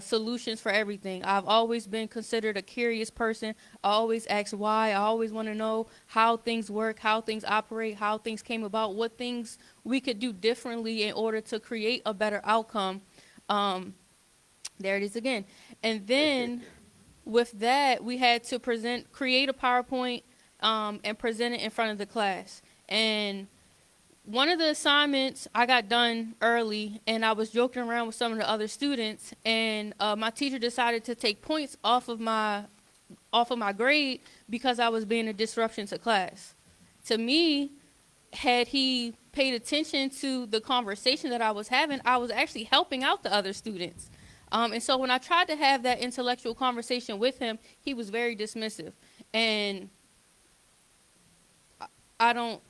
S4: solutions for everything. I've always been considered a curious person. I always ask why. I always want to know how things work, how things operate, how things came about, what things we could do differently in order to create a better outcome. There it is again. And then with that, we had to create a PowerPoint and present it in front of the class. And one of the assignments I got done early, and I was joking around with some of the other students, and my teacher decided to take points off of my grade because I was being a disruption to class. To me, had he paid attention to the conversation that I was having, I was actually helping out the other students. And so when I tried to have that intellectual conversation with him, he was very dismissive. And I don't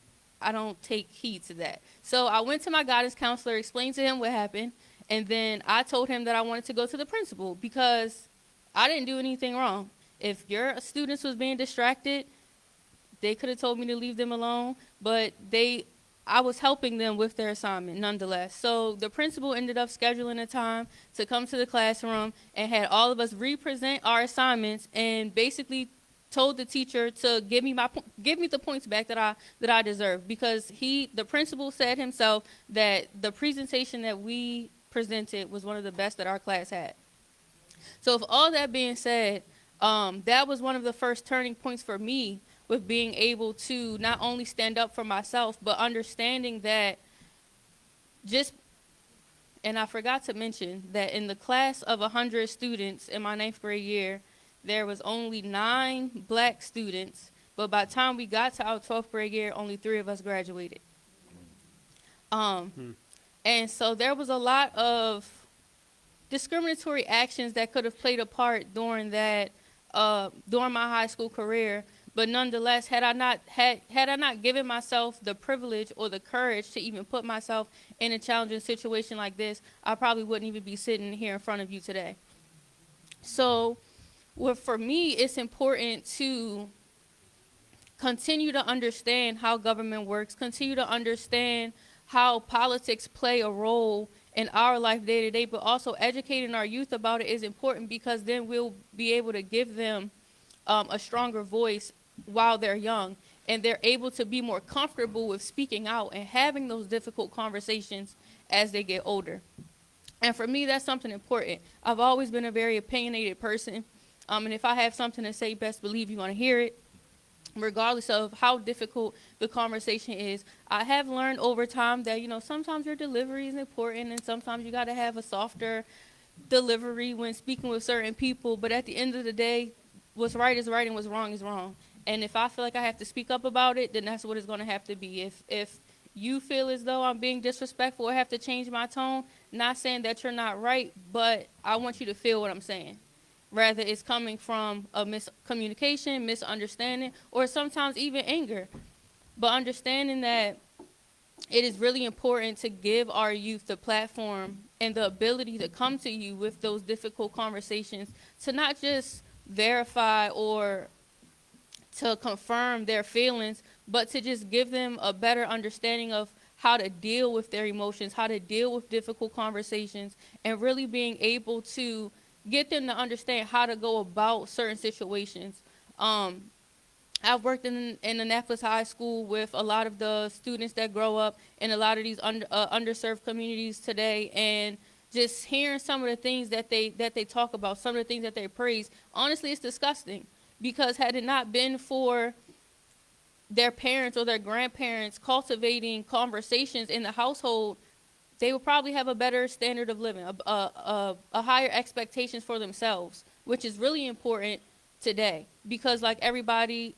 S4: take heed to that. So I went to my guidance counselor, explained to him what happened, and then I told him that I wanted to go to the principal because I didn't do anything wrong. If your students was being distracted, they could have told me to leave them alone, but I was helping them with their assignment nonetheless. So the principal ended up scheduling a time to come to the classroom and had all of us represent our assignments, and basically told the teacher to give me the points back that I deserved, because the principal said himself that the presentation that we presented was one of the best that our class had. So with all that being said, that was one of the first turning points for me with being able to not only stand up for myself, but understanding that and I forgot to mention that in the class of 100 students in my 9th grade year, there was only 9 black students, but by the time we got to our 12th grade year, only 3 of us graduated. And so there was a lot of discriminatory actions that could have played a part during my high school career. But nonetheless, had I not given myself the privilege or the courage to even put myself in a challenging situation like this, I probably wouldn't even be sitting here in front of you today. So, for me, it's important to continue to understand how government works, continue to understand how politics play a role in our life day to day, but also educating our youth about it is important, because then we'll be able to give them a stronger voice while they're young, and they're able to be more comfortable with speaking out and having those difficult conversations as they get older. And for me, that's something important. I've always been a very opinionated person. And if I have something to say, best believe you're going to hear it, regardless of how difficult the conversation is. I have learned over time that, sometimes your delivery is important, and sometimes you got to have a softer delivery when speaking with certain people. But at the end of the day, what's right is right and what's wrong is wrong. And if I feel like I have to speak up about it, then that's what it's going to have to be. If you feel as though I'm being disrespectful or have to change my tone, not saying that you're not right, but I want you to feel what I'm saying. Rather, it's coming from a miscommunication, misunderstanding, or sometimes even anger. But understanding that it is really important to give our youth the platform and the ability to come to you with those difficult conversations, to not just verify or to confirm their feelings, but to just give them a better understanding of how to deal with their emotions, how to deal with difficult conversations, and really being able to get them to understand how to go about certain situations. I've worked in Annapolis High School with a lot of the students that grow up in a lot of these underserved communities today, and just hearing some of the things that they talk about, some of the things that they praise, honestly, it's disgusting. Because had it not been for their parents or their grandparents cultivating conversations in the household, they would probably have a better standard of living, a higher expectations for themselves, which is really important today. Because like everybody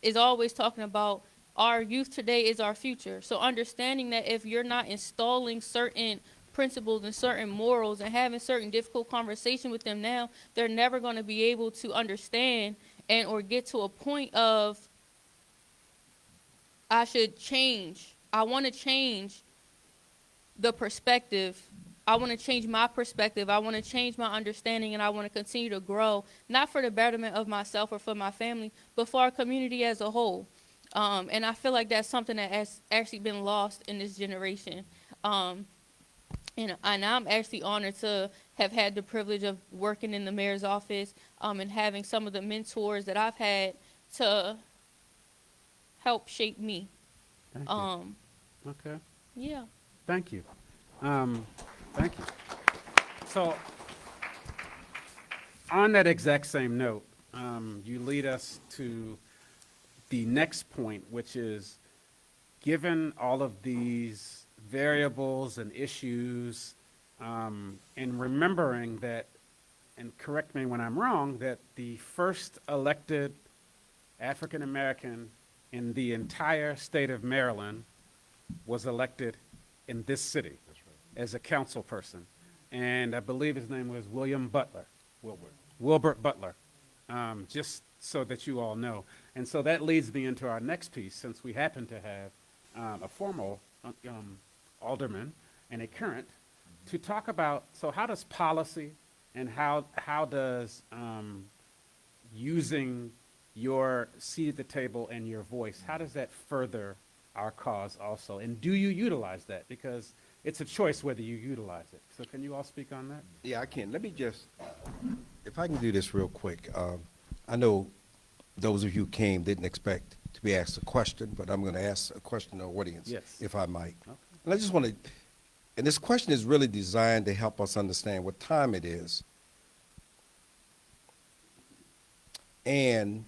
S4: is always talking about, our youth today is our future. So understanding that if you're not installing certain principles and certain morals and having certain difficult conversation with them now, they're never going to be able to understand or get to a point of, I should change I want to change the perspective. I want to change my perspective. I want to change my understanding, and I want to continue to grow, not for the betterment of myself or for my family, but for our community as a whole. And I feel like that's something that has actually been lost in this generation. And I'm actually honored to have had the privilege of working in the mayor's office, and having some of the mentors that I've had to help shape me.
S1: Thank you. Okay.
S4: Yeah.
S1: Thank you. Thank you. So, on that exact same note, you lead us to the next point, which is, given all of these variables and issues, and remembering that, and correct me when I'm wrong, that the first elected African American in the entire state of Maryland was elected in this city as a council person. And I believe his name was William Butler. Wilbert Butler, just so that you all know. And so that leads me into our next piece, since we happen to have a formal alderman and a current, to talk about, so how does policy and how does using your seat at the table and your voice, how does that further our cause also? And do you utilize that? Because it's a choice whether you utilize it. So can you all speak on that?
S6: Yeah, I can. Let me just, if I can do this real quick. I know those of you who came didn't expect to be asked a question, but I'm going to ask a question to the audience,
S1: Yes.
S6: if I might.
S1: Okay.
S6: And I just want to, and this question is really designed to help us understand what time it is and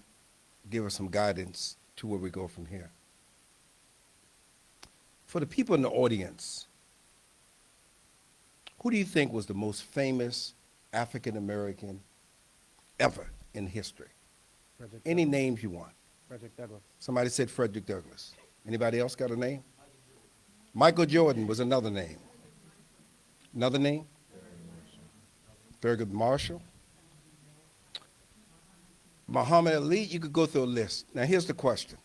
S6: give us some guidance to where we go from here. For the people in the audience, who do you think was the most famous African American ever in history?
S1: Frederick
S6: Any
S1: Douglass.
S6: names you want.
S1: Frederick Douglass.
S6: Somebody said Frederick Douglass. Anybody else got a name? Michael Jordan was another name. Another name? Thurgood Marshall. Muhammad Ali. You could go through a list. Now here's the question.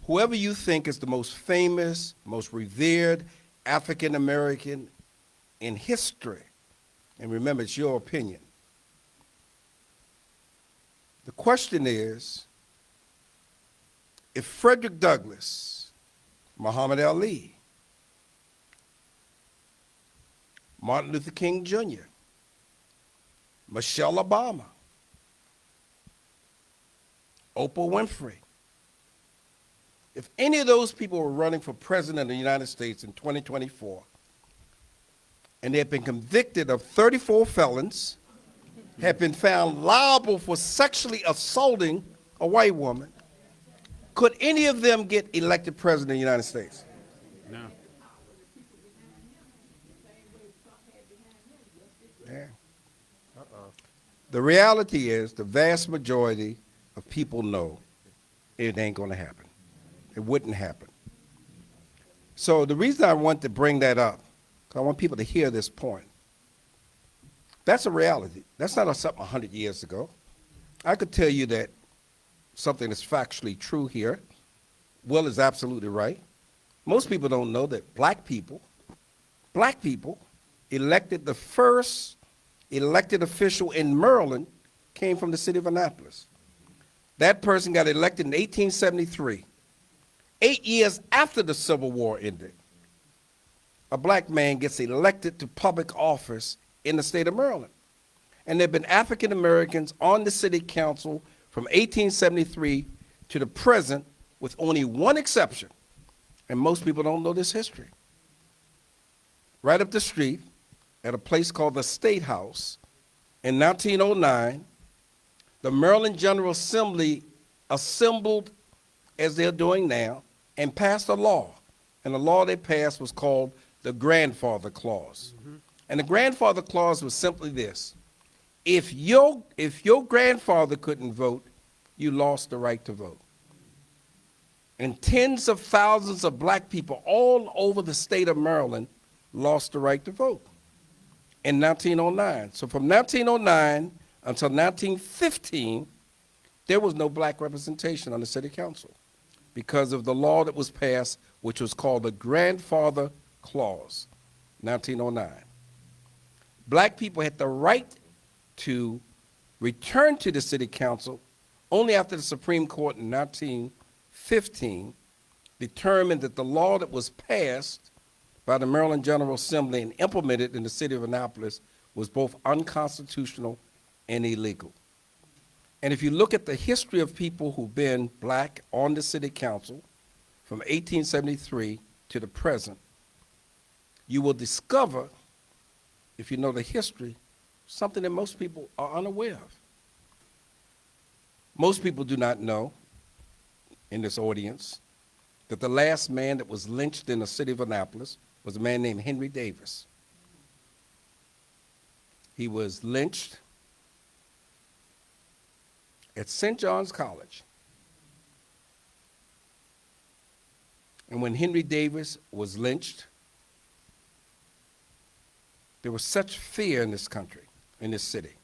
S6: Whoever you think is the most famous, most revered African American in history, and remember, it's your opinion. The question is, if Frederick Douglass, Muhammad Ali, Martin Luther King Jr., Michelle Obama, Oprah Winfrey, if any of those people were running for president of the United States in 2024, and they had been convicted of 34 felons, had been found liable for sexually assaulting a white woman, could any of them get elected president of the United States?
S1: No.
S6: Yeah. The reality is the vast majority of people know it ain't going to happen. It wouldn't happen. So the reason I want to bring that up, 'cause I want people to hear this point, that's a reality. That's not something 100 years ago. I could tell you that something that's factually true here. Will is absolutely right. Most people don't know that black people elected, the first elected official in Maryland came from the city of Annapolis. That person got elected in 1873, 8 years after the Civil War ended. A black man gets elected to public office in the state of Maryland. And there have been African Americans on the city council from 1873 to the present, with only one exception. And most people don't know this history. Right up the street, at a place called the State House, in 1909, the Maryland General Assembly assembled, as they're doing now, and passed a law. And the law they passed was called the Grandfather Clause. And the Grandfather Clause was simply this: if your grandfather couldn't vote, you lost the right to vote. And tens of thousands of black people all over the state of Maryland lost the right to vote in 1909. So from 1909 until 1915, there was no black representation on the city council because of the law that was passed which was called the Grandfather Clause, 1909. Black people had the right to return to the city council only after the Supreme Court in 1915 determined that the law that was passed by the Maryland General Assembly and implemented in the city of Annapolis was both unconstitutional and illegal. And if you look at the history of people who've been black on the city council from 1873 to the present, you will discover, if you know the history, something that most people are unaware of. Most people do not know in this audience that the last man that was lynched in the city of Annapolis was a man named Henry Davis. He was lynched at St. John's College. And when Henry Davis was lynched, there was such fear in this country, in this city.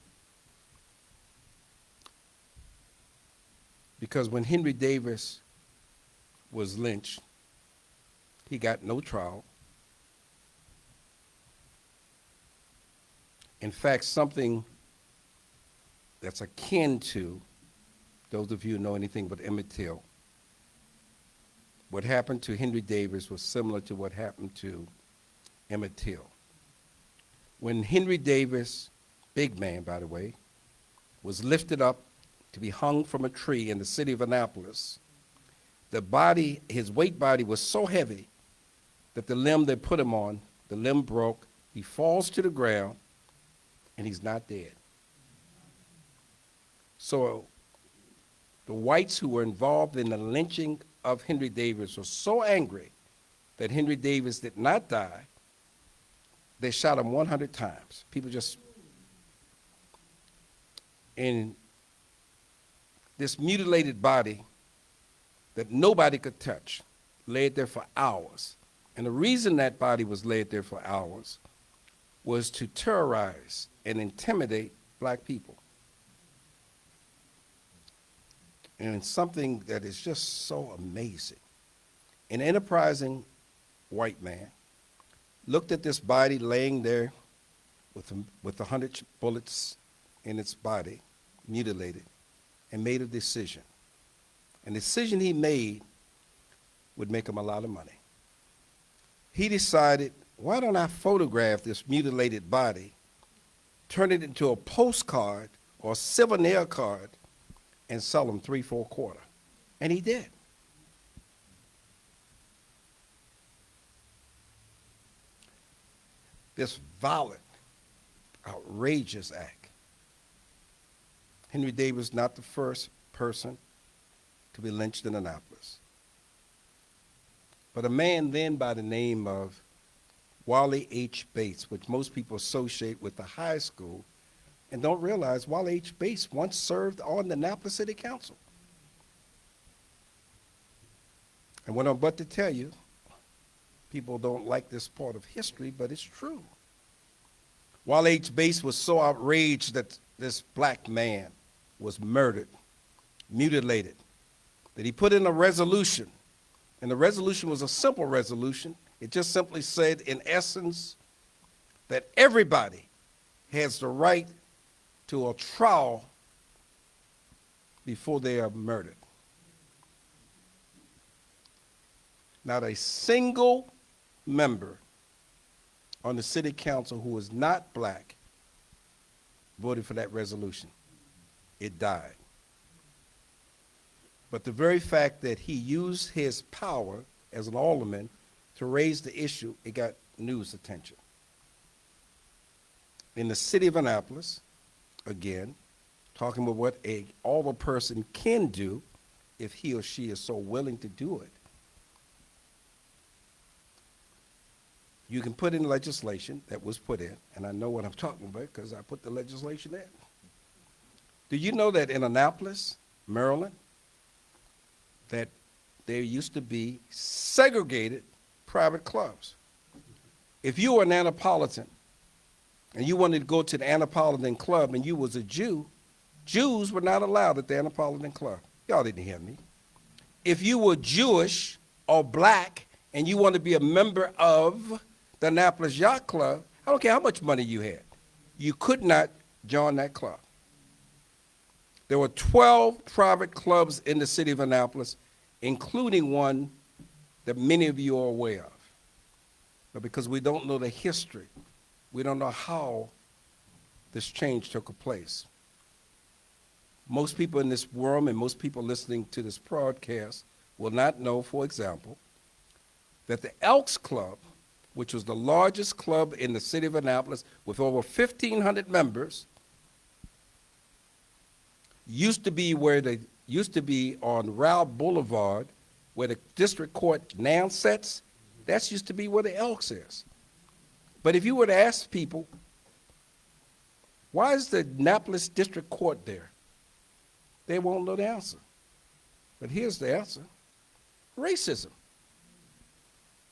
S6: Because when Henry Davis was lynched, he got no trial. In fact, something that's akin to, those of you who know anything but Emmett Till, what happened to Henry Davis was similar to what happened to Emmett Till. When Henry Davis, big man by the way, was lifted up to be hung from a tree in the city of Annapolis, the body, his weight body was so heavy that the limb they put him on, the limb broke, he falls to the ground, and he's not dead. So the whites who were involved in the lynching of Henry Davis were so angry that Henry Davis did not die, they shot him 100 times. People just, in this mutilated body that nobody could touch, laid there for hours. And the reason that body was laid there for hours was to terrorize and intimidate black people. And something that is just so amazing. An enterprising white man looked at this body laying there with 100 bullets in its body, mutilated, and made a decision. And the decision he made would make him a lot of money. He decided, why don't I photograph this mutilated body, turn it into a postcard or a souvenir card, and sell them 3 for a quarter? And he did. This violent, outrageous act. Henry Davis not the first person to be lynched in Annapolis, but a man then by the name of Wally H. Bates, which most people associate with the high school and don't realize Wally H. Bates once served on the Annapolis City Council. And what I'm about to tell you, people don't like this part of history, but it's true. Wally H. Bates was so outraged that this black man was murdered, mutilated, that he put in a resolution. And the resolution was a simple resolution. It just simply said, in essence, that everybody has the right to a trial before they are murdered. Not a single member on the city council who was not black voted for that resolution. It died. But the very fact that he used his power as an alderman to raise the issue, it got news attention. In the city of Annapolis, again, talking about what an alder person can do if he or she is so willing to do it. You can put in legislation that was put in, and I know what I'm talking about because I put the legislation in. Do you know that in Annapolis, Maryland, that there used to be segregated private clubs? If you were an Annapolitan and you wanted to go to the Annapolitan Club and you was a Jew, Jews were not allowed at the Annapolitan Club. Y'all didn't hear me. If you were Jewish or black and you want to be a member of the Annapolis Yacht Club, I don't care how much money you had, you could not join that club. There were 12 private clubs in the city of Annapolis, including one that many of you are aware of. But because we don't know the history, we don't know how this change took place. Most people in this room and most people listening to this broadcast will not know, for example, that the Elks Club, which was the largest club in the city of Annapolis with over 1,500 members, used to be on Rao Boulevard, where the district court now sits. That used to be where the Elks is. But if you were to ask people, why is the Annapolis District Court there? They won't know the answer. But here's the answer. Racism.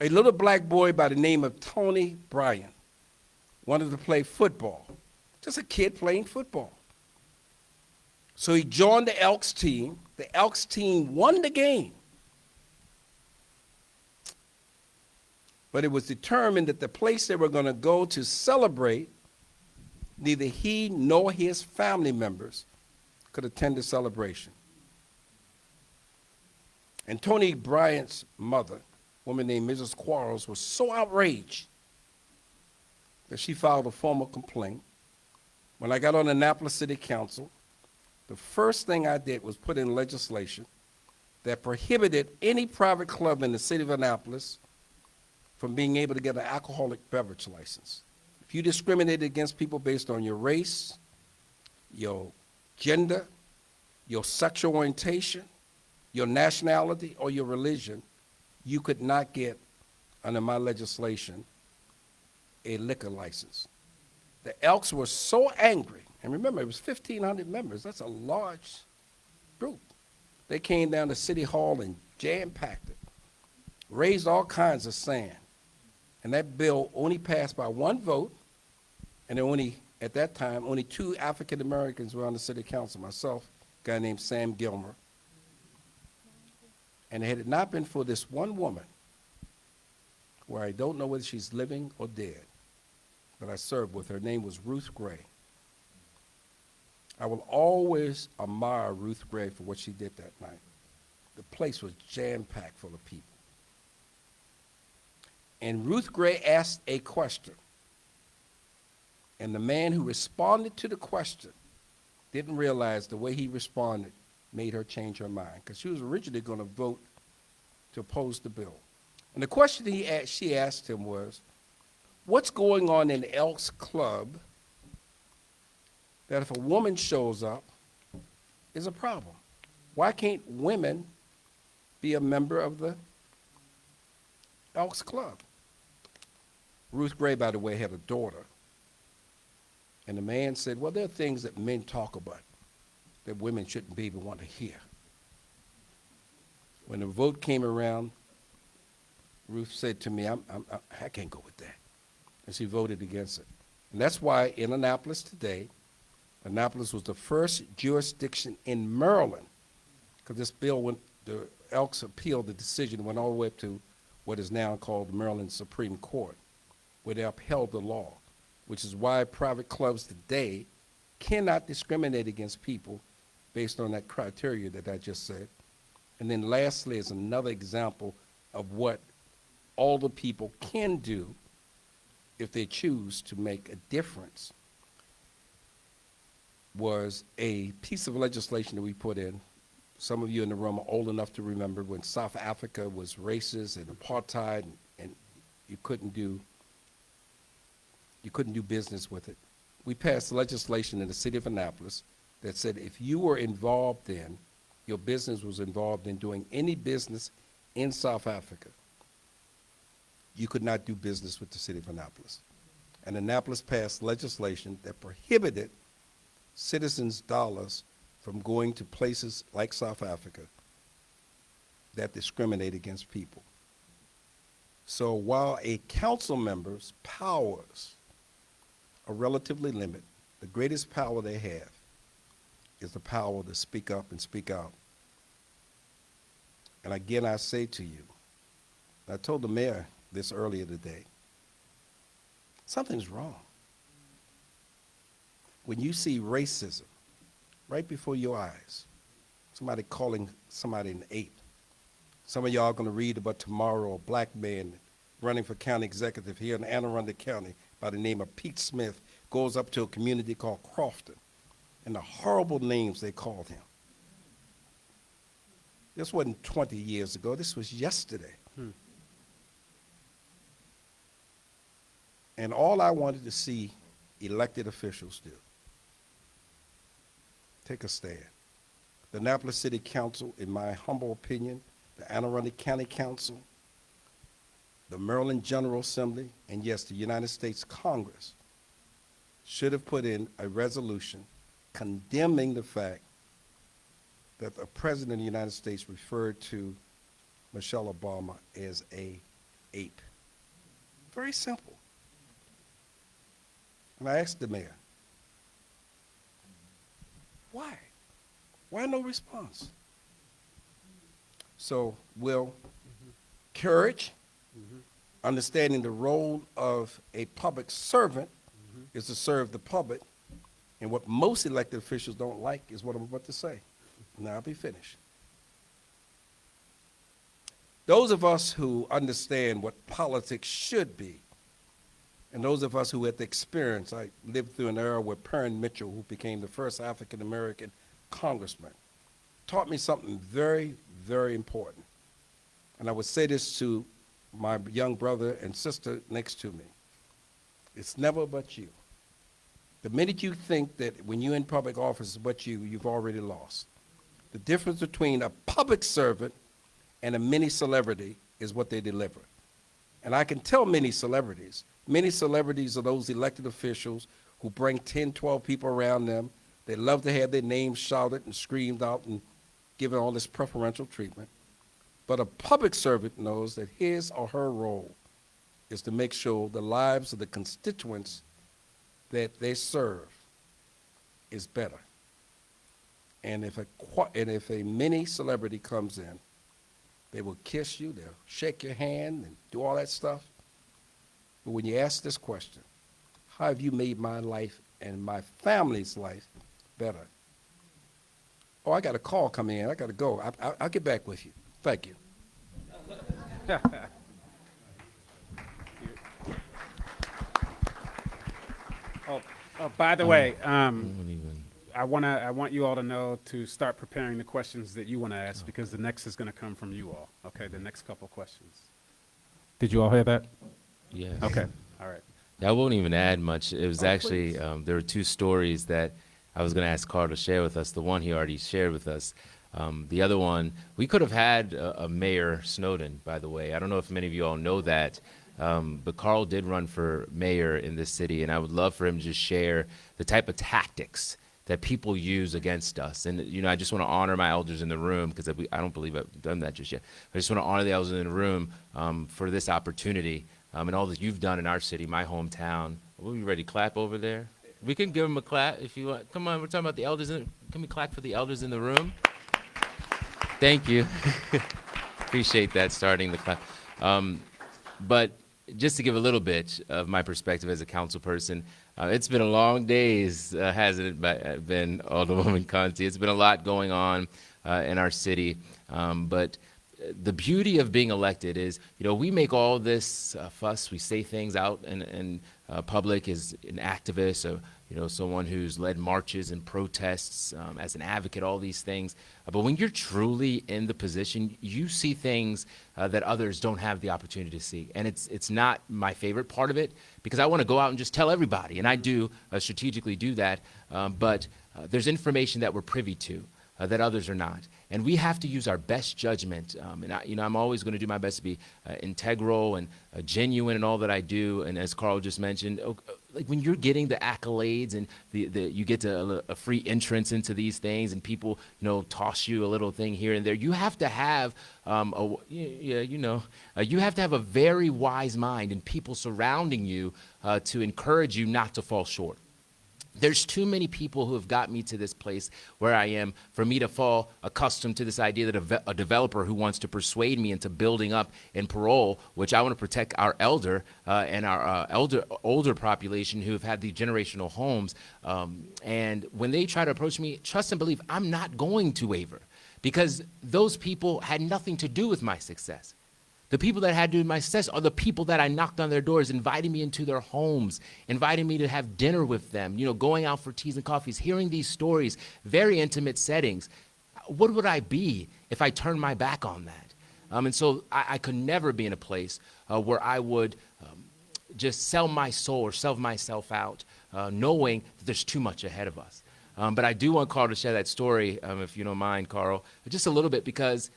S6: A little black boy by the name of Tony Bryan wanted to play football. Just a kid playing football. So he joined the Elks team. The Elks team won the game. But it was determined that the place they were going to go to celebrate, neither he nor his family members could attend the celebration. And Tony Bryant's mother, a woman named Mrs. Quarles, was so outraged that she filed a formal complaint. When I got on Annapolis City Council, the first thing I did was put in legislation that prohibited any private club in the city of Annapolis from being able to get an alcoholic beverage license. If you discriminated against people based on your race, your gender, your sexual orientation, your nationality, or your religion, you could not get, under my legislation, a liquor license. The Elks were so angry, and remember, it was 1,500 members. That's a large group. They came down to City Hall and jam-packed it, raised all kinds of sand. And that bill only passed by one vote, and at that time, only 2 African Americans were on the city council, myself, a guy named Sam Gilmer. And had it not been for this one woman, where I don't know whether she's living or dead, that I served with, her name was Ruth Gray. I will always admire Ruth Gray for what she did that night. The place was jam-packed full of people. And Ruth Gray asked a question. And the man who responded to the question didn't realize the way he responded made her change her mind, because she was originally going to vote to oppose the bill. And the question she asked him was, what's going on in Elks Club that if a woman shows up is a problem? Why can't women be a member of the Elks Club? Ruth Gray, by the way, had a daughter. And the man said, well, there are things that men talk about that women shouldn't be able to want to hear. When the vote came around, Ruth said to me, I can't go with that. And she voted against it. And that's why in Annapolis today, Annapolis was the first jurisdiction in Maryland, because this bill went, the Elks appealed the decision, went all the way up to what is now called the Maryland Supreme Court, where they upheld the law, which is why private clubs today cannot discriminate against people based on that criteria that I just said. And then lastly is another example of what all the people can do if they choose to make a difference, was a piece of legislation that we put in. Some of you in the room are old enough to remember when South Africa was racist and apartheid, and you couldn't do business with it. We passed legislation in the city of Annapolis that said if you were involved in, your business was involved in doing any business in South Africa, you could not do business with the city of Annapolis. And Annapolis passed legislation that prohibited citizens' dollars from going to places like South Africa that discriminate against people. So while a council member's powers are relatively limited, the greatest power they have is the power to speak up and speak out. And again, I say to you, I told the mayor this earlier today. Something's wrong. When you see racism right before your eyes, somebody calling somebody an ape. Some of y'all are going to read about tomorrow a black man running for county executive here in Anne Arundel County by the name of Pete Smith goes up to a community called Crofton, and the horrible names they called him. This wasn't 20 years ago. This was yesterday. And all I wanted to see elected officials do, take a stand. The Annapolis City Council, in my humble opinion, the Anne Arundel County Council, the Maryland General Assembly, and yes, the United States Congress should have put in a resolution condemning the fact that the President of the United States referred to Michelle Obama as a ape. Very simple. And I asked the mayor, why? Why no response? So, Will, courage, understanding the role of a public servant is to serve the public, and what most elected officials don't like is what I'm about to say. Now I'll be finished. Those of us who understand what politics should be, and those of us who had the experience, I lived through an era where Perrin Mitchell, who became the first African-American congressman, taught me something very, very important. And I would say this to my young brother and sister next to me. It's never about you. The minute you think that when you're in public office it's about you, you've already lost. The difference between a public servant and a mini celebrity is what they deliver. And I can tell many celebrities are those elected officials who bring 10, 12 people around them. They love to have their names shouted and screamed out and given all this preferential treatment. But a public servant knows that his or her role is to make sure the lives of the constituents that they serve is better. And if a mini celebrity comes in, they will kiss you, they'll shake your hand and do all that stuff. But when you ask this question, how have you made my life and my family's life better? Oh, I got a call coming in. I got to go. I'll get back with you. Thank you.
S1: By the way,
S5: Don't even-
S1: I want you all to know to start preparing the questions that you want to ask, because the next is going to come from you all. Okay, the next couple questions. Did you all hear that?
S5: Yes.
S1: Okay, all right.
S5: I won't even add much. It was
S1: Oh,
S5: actually,
S1: please.
S5: there were two stories that I was going to ask Carl to share with us. The one he already shared with us. The other one, we could have had a Mayor Snowden, by the way. I don't know if many of you all know that, but Carl did run for mayor in this city, and I would love for him to just share the type of tactics that people use against us. And, you know, I just want to honor my elders in the room, because I don't believe I've done that just yet. I just want to honor the elders in the room for this opportunity and all that you've done in our city, my hometown. Are we ready to clap over there? We can give them a clap if you want. Come on, we're talking about the elders. Can we clap for the elders in the room? Thank you. Appreciate that, starting the clap. But just to give a little bit of my perspective as a council person, it's been a long days, hasn't it been, Alderwoman Conti? It's been a lot going on in our city. But the beauty of being elected is, you know, we make all this fuss. We say things out in public as an activist, or, you know, someone who's led marches and protests as an advocate, all these things. But when you're truly in the position, you see things that others don't have the opportunity to see. And it's not my favorite part of it, because I want to go out and just tell everybody, and I do strategically do that. But there's information that we're privy to that others are not. And we have to use our best judgment. And I'm always going to do my best to be integral and genuine in all that I do. And as Carl just mentioned, like when you're getting the accolades and you get a free entrance into these things, and people, you know, toss you a little thing here and there, you have to have you have to have a very wise mind and people surrounding you to encourage you not to fall short. There's too many people who have got me to this place where I am for me to fall accustomed to this idea that a developer who wants to persuade me into building up in parole, which I want to protect our and our older population who have had these generational homes. And when they try to approach me, trust and believe I'm not going to waver, because those people had nothing to do with my success. The people that had to do with my success are the people that I knocked on their doors, inviting me into their homes, inviting me to have dinner with them, going out for teas and coffees, hearing these stories, very intimate settings. What would I be if I turned my back on that? And so I could never be in a place where I would just sell my soul or sell myself out, knowing that there's too much ahead of us. But I do want Carl to share that story, if you don't mind, Carl, just a little bit, because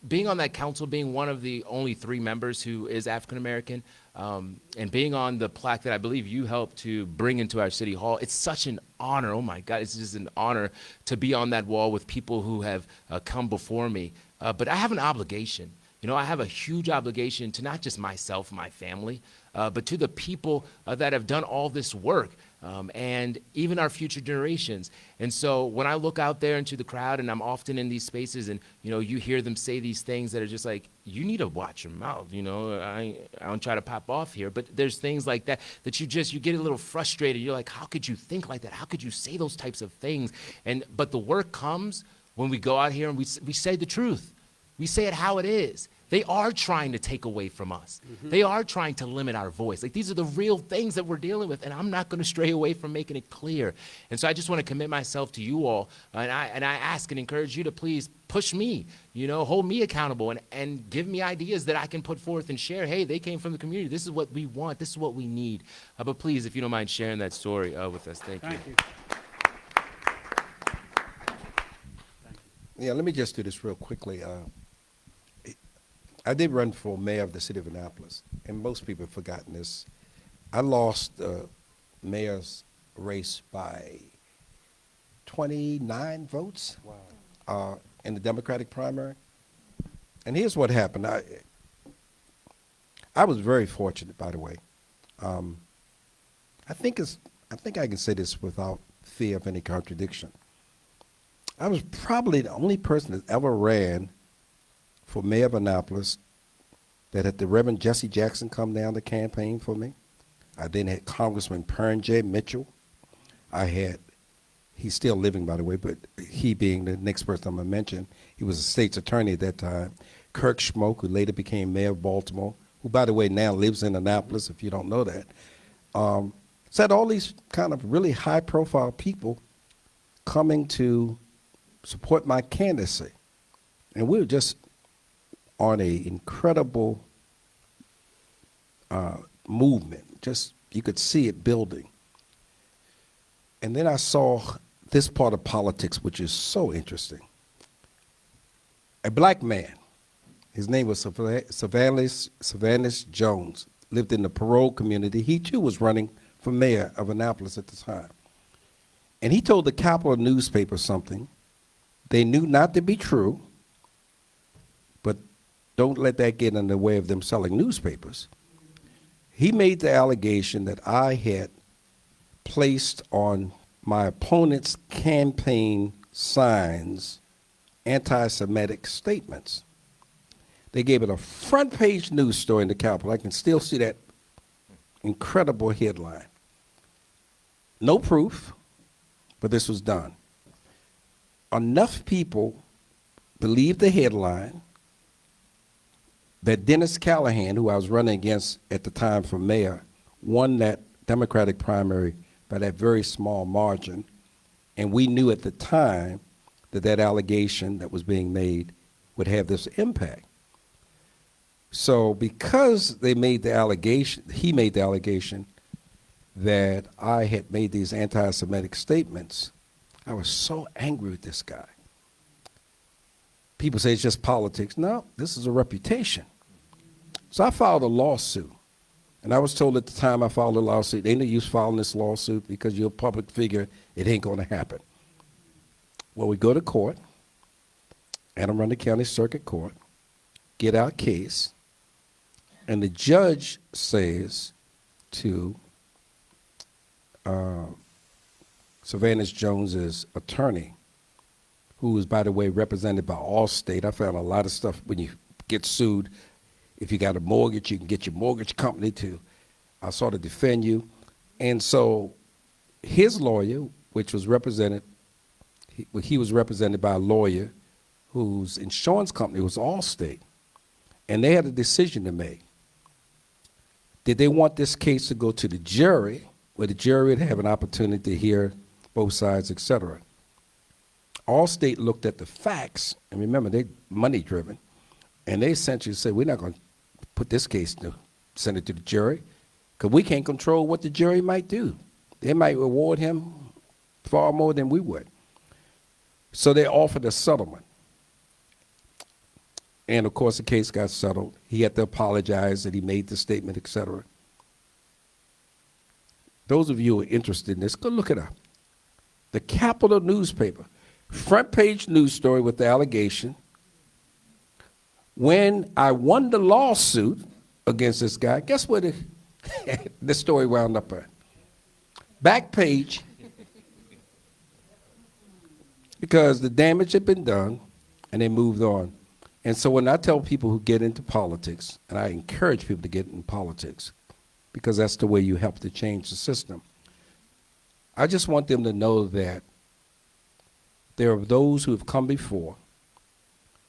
S5: being on that council, being one of the only 3 members who is African-American, and being on the plaque that I believe you helped to bring into our city hall, it's such an honor. Oh my God, it's just an honor to be on that wall with people who have come before me. But I have an obligation. I have a huge obligation to not just myself, my family, but to the people that have done all this work. And even our future generations. And so when I look out there into the crowd, and I'm often in these spaces, and you hear them say these things that are just like, you need to watch your mouth. I don't try to pop off here, but there's things like that you get a little frustrated. You're like, how could you think like that? How could you say those types of things? But the work comes when we go out here and we say the truth. We say it how it is. They are trying to take away from us. Mm-hmm. They are trying to limit our voice. Like, these are the real things that we're dealing with, and I'm not going to stray away from making it clear. And so I just want to commit myself to you all, and I ask and encourage you to please push me, hold me accountable, and give me ideas that I can put forth and share. Hey, they came from the community. This is what we want. This is what we need. But please, if you don't mind sharing that story with us, thank you.
S1: Thank you.
S6: Yeah, let me just do this real quickly. I did run for mayor of the city of Annapolis, and most people have forgotten this. I lost the mayor's race by 29 votes. Wow. In the Democratic primary. And here's what happened. I was very fortunate, by the way. I think I can say this without fear of any contradiction. I was probably the only person that ever ran for mayor of Annapolis that had the Reverend Jesse Jackson come down to campaign for me. I then had Congressman Pern J. Mitchell. He's still living, by the way, but he being the next person I'm going to mention, he was a state's attorney at that time. Kirk Schmoke, who later became mayor of Baltimore, who, by the way, now lives in Annapolis, if you don't know that. So I had all these kind of really high-profile people coming to support my candidacy. And we were just on an incredible movement. Just, you could see it building. And then I saw this part of politics, which is so interesting. A black man, his name was Sylvanus Jones, lived in the parole community. He too was running for mayor of Annapolis at the time. And he told the Capital newspaper something they knew not to be true, but don't let that get in the way of them selling newspapers. He made the allegation that I had placed on my opponent's campaign signs anti-Semitic statements. They gave it a front page news story in the Capitol. I can still see that incredible headline. No proof, but this was done. Enough people believed the headline that Dennis Callahan, who I was running against at the time for mayor, won that Democratic primary by that very small margin. And we knew at the time that that allegation that was being made would have this impact. So because they made the allegation, he made the allegation that I had made these anti-Semitic statements, I was so angry with this guy. People say it's just politics. No, this is a reputation. So I filed a lawsuit. And I was told at the time I filed a lawsuit, ain't no use filing this lawsuit because you're a public figure, it ain't gonna happen. Well, we go to court, Anne Arundel County Circuit Court, get our case, and the judge says to Savannah Jones's attorney, who is, by the way, represented by Allstate. I found a lot of stuff when you get sued. If you got a mortgage, you can get your mortgage company to sort of defend you. And so his lawyer, which was represented, he was represented by a lawyer whose insurance company was Allstate. And they had a decision to make. Did they want this case to go to the jury, where the jury would have an opportunity to hear both sides, et cetera? Allstate looked at the facts, and remember, they're money-driven, and they essentially said, we're not going to put this case to send it to the jury, because we can't control what the jury might do. They might reward him far more than we would. So they offered a settlement. And, of course, the case got settled. He had to apologize that he made the statement, et cetera. Those of you who are interested in this, go look it up. The Capital newspaper, front page news story with the allegation. When I won the lawsuit against this guy, guess where the story wound up at? Back page, because the damage had been done and they moved on. And so when I tell people who get into politics, and I encourage people to get in politics, because that's the way you help to change the system, I just want them to know that there are those who have come before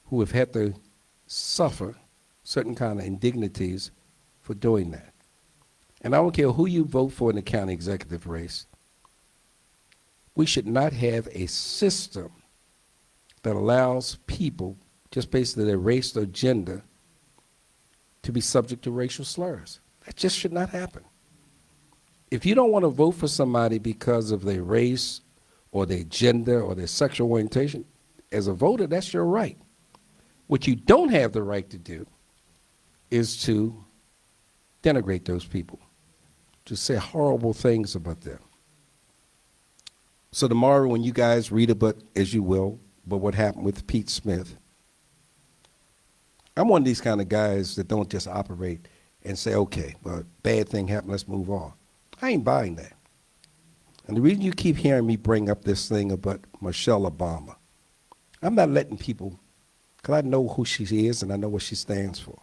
S6: who have had to suffer certain kind of indignities for doing that. And I don't care who you vote for in the county executive race, we should not have a system that allows people, just based on their race or gender, to be subject to racial slurs. That just should not happen. If you don't want to vote for somebody because of their race or their gender or their sexual orientation, as a voter, that's your right. What you don't have the right to do is to denigrate those people, to say horrible things about them. So tomorrow when you guys read about, as you will, but what happened with Pete Smith, I'm one of these kind of guys that don't just operate and say, okay, well, bad thing happened, let's move on. I ain't buying that. And the reason you keep hearing me bring up this thing about Michelle Obama, I'm not letting people, because I know who she is and I know what she stands for.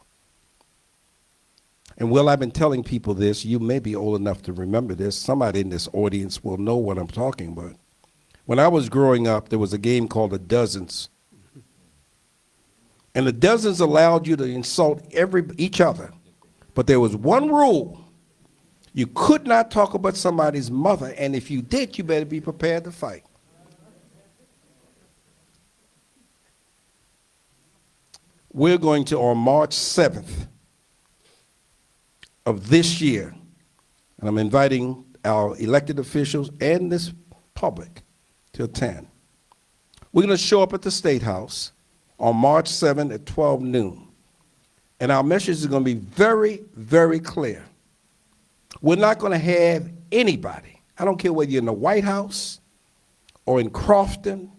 S6: And Will, I've been telling people this, you may be old enough to remember this, somebody in this audience will know what I'm talking about. When I was growing up, there was a game called the Dozens. And the Dozens allowed you to insult each other. But there was one rule. You could not talk about somebody's mother, and if you did, you better be prepared to fight. We're going to, on March 7th of this year, and I'm inviting our elected officials and this public to attend. We're going to show up at the State House on March 7th at 12 noon. And our message is going to be very, very clear. We're not going to have anybody, I don't care whether you're in the White House or in Crofton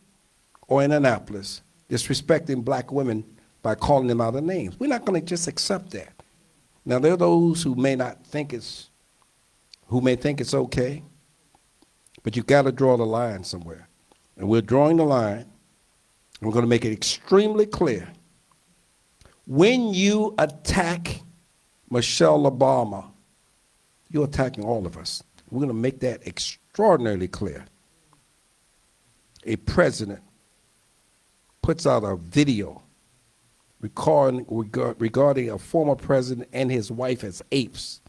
S6: or in Annapolis, disrespecting black women by calling them out of names. We're not going to just accept that. Now, there are those who may think it's okay, but you got to draw the line somewhere. And we're drawing the line. We're going to make it extremely clear. When you attack Michelle Obama, you're attacking all of us. We're going to make that extraordinarily clear. A president puts out a video regarding a former president and his wife as apes.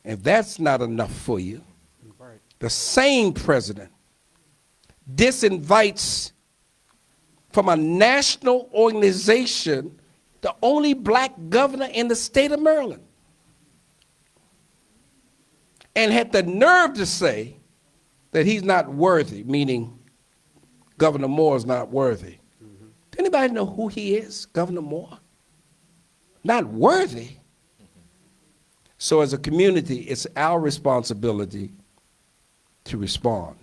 S6: If that's not enough for you, the same president disinvites from a national organization the only black governor in the state of Maryland, and had the nerve to say that he's not worthy, meaning Governor Moore is not worthy. Does anybody know who he is, Governor Moore? Not worthy. So as a community, it's our responsibility to respond.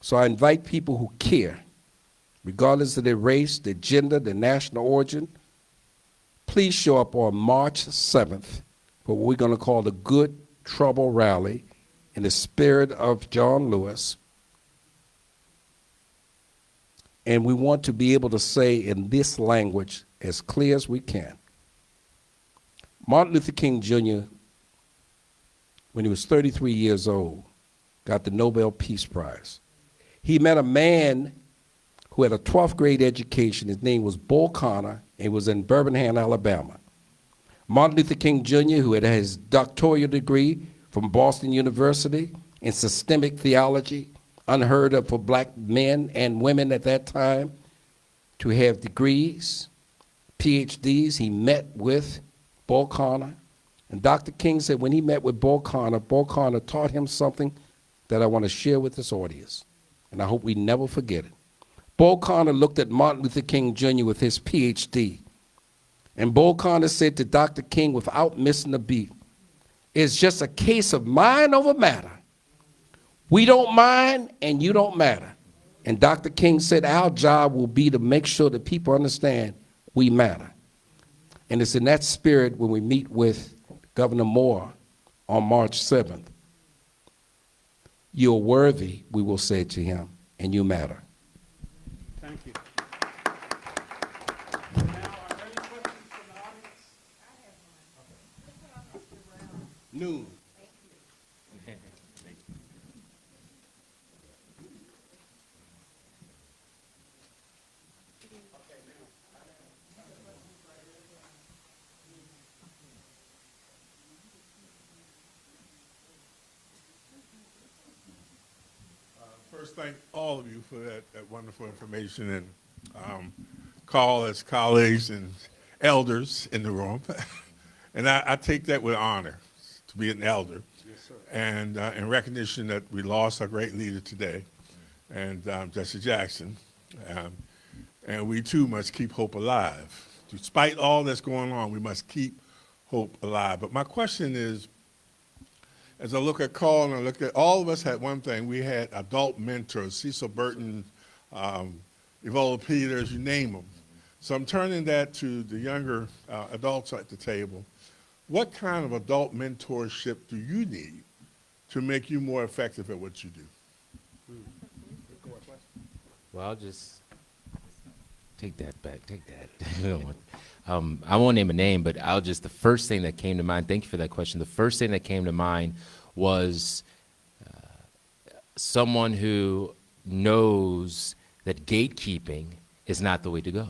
S6: So I invite people who care, regardless of their race, their gender, their national origin, please show up on March 7th for what we're going to call the Good Trouble Rally in the spirit of John Lewis. And we want to be able to say in this language as clear as we can. Martin Luther King Jr., when he was 33 years old, got the Nobel Peace Prize. He met a man who had a 12th grade education. His name was Bull Connor, and he was in Birmingham, Alabama. Martin Luther King Jr., who had his doctoral degree from Boston University in systemic theology, unheard of for black men and women at that time, to have degrees, PhDs. He met with Bull Connor. And Dr. King said when he met with Bull Connor taught him something that I want to share with this audience. And I hope we never forget it. Bull Connor looked at Martin Luther King Jr. with his PhD. And Bull Connor said to Dr. King without missing a beat, it's just a case of mind over matter. We don't mind and you don't matter. And Dr. King said our job will be to make sure that people understand we matter. And it's in that spirit when we meet with Governor Moore on March 7th. You're worthy, we will say to him, and you matter.
S1: Thank you. Now, are there any questions from the audience?
S6: Noon.
S8: First, thank all of you for that wonderful information, and call as colleagues and elders in the room. And I take that with honor, to be an elder.
S1: Yes, sir.
S8: And in recognition that we lost our great leader today, and Jesse Jackson. And we too must keep hope alive. Despite all that's going on, we must keep hope alive. But my question is, as I look at Carl and I look at, all of us had one thing. We had adult mentors, Cecil Burton, Evola Peters, you name them. So I'm turning that to the younger adults at the table. What kind of adult mentorship do you need to make you more effective at what you do?
S5: Well, I'll just take that back, take that. I won't name a name, but the first thing that came to mind, thank you for that question. The first thing that came to mind was someone who knows that gatekeeping is not the way to go.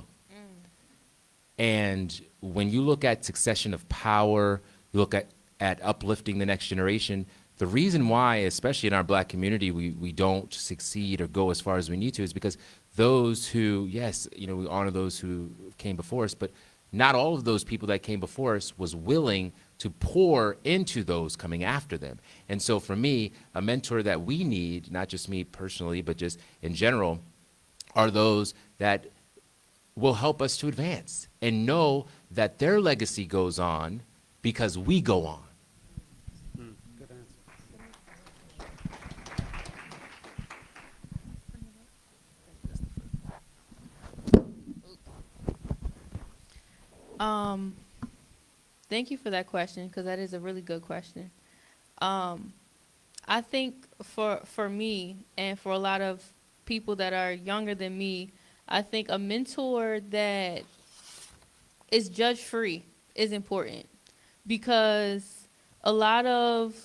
S5: And when you look at succession of power, you look at uplifting the next generation, the reason why, especially in our black community, we don't succeed or go as far as we need to is because those who, yes, we honor those who came before us, but not all of those people that came before us was willing to pour into those coming after them. And so for me, a mentor that we need, not just me personally, but just in general, are those that will help us to advance and know that their legacy goes on because we go on.
S1: Good answer.
S4: Thank you for that question, because that is a really good question. I think for me and for a lot of people that are younger than me, I think a mentor that is judge-free is important, because a lot of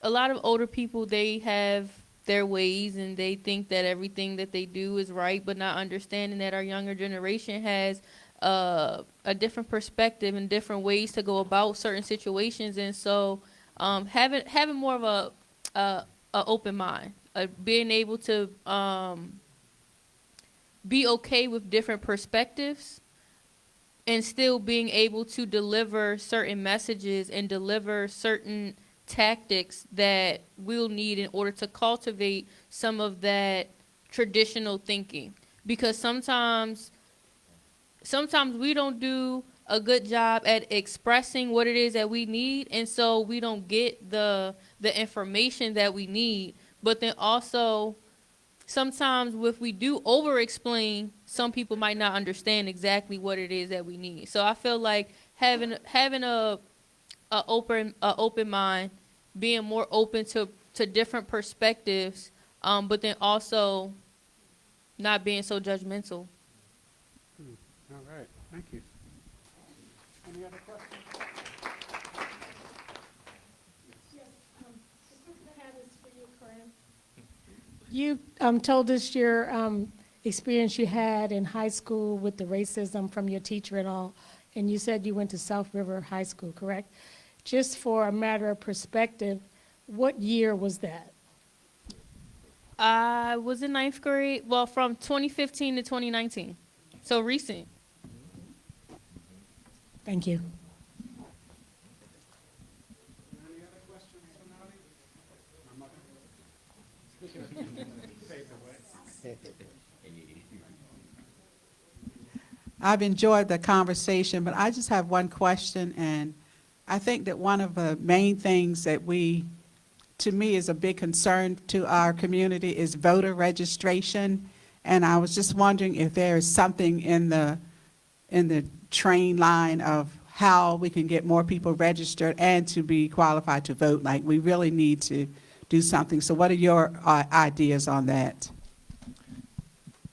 S4: older people, they have their ways and they think that everything that they do is right, but not understanding that our younger generation has a different perspective and different ways to go about certain situations. And so having more of a open mind, being able to be okay with different perspectives, and still being able to deliver certain messages and deliver certain tactics that we'll need in order to cultivate some of that traditional thinking. Because sometimes we don't do a good job at expressing what it is that we need, and so we don't get the information that we need. But then also, sometimes if we do over-explain, some people might not understand exactly what it is that we need. So I feel like having a open mind, being more open to to different perspectives, but then also not being so judgmental.
S1: All right, thank you. Any other questions?
S9: You told us your experience you had in high school with the racism from your teacher and all, and you said you went to South River High School, correct? Just for a matter of perspective, what year was that?
S4: I was in ninth grade, well, from 2015 to 2019, so recent.
S9: Thank you.
S1: Any other questions from the audience? My mother? Paved the way.
S10: I've enjoyed the conversation, but I just have one question, and I think that one of the main things that to me, is a big concern to our community is voter registration, and I was just wondering if there is something in the train line of how we can get more people registered and to be qualified to vote. Like, we really need to do something. So what are your ideas on that?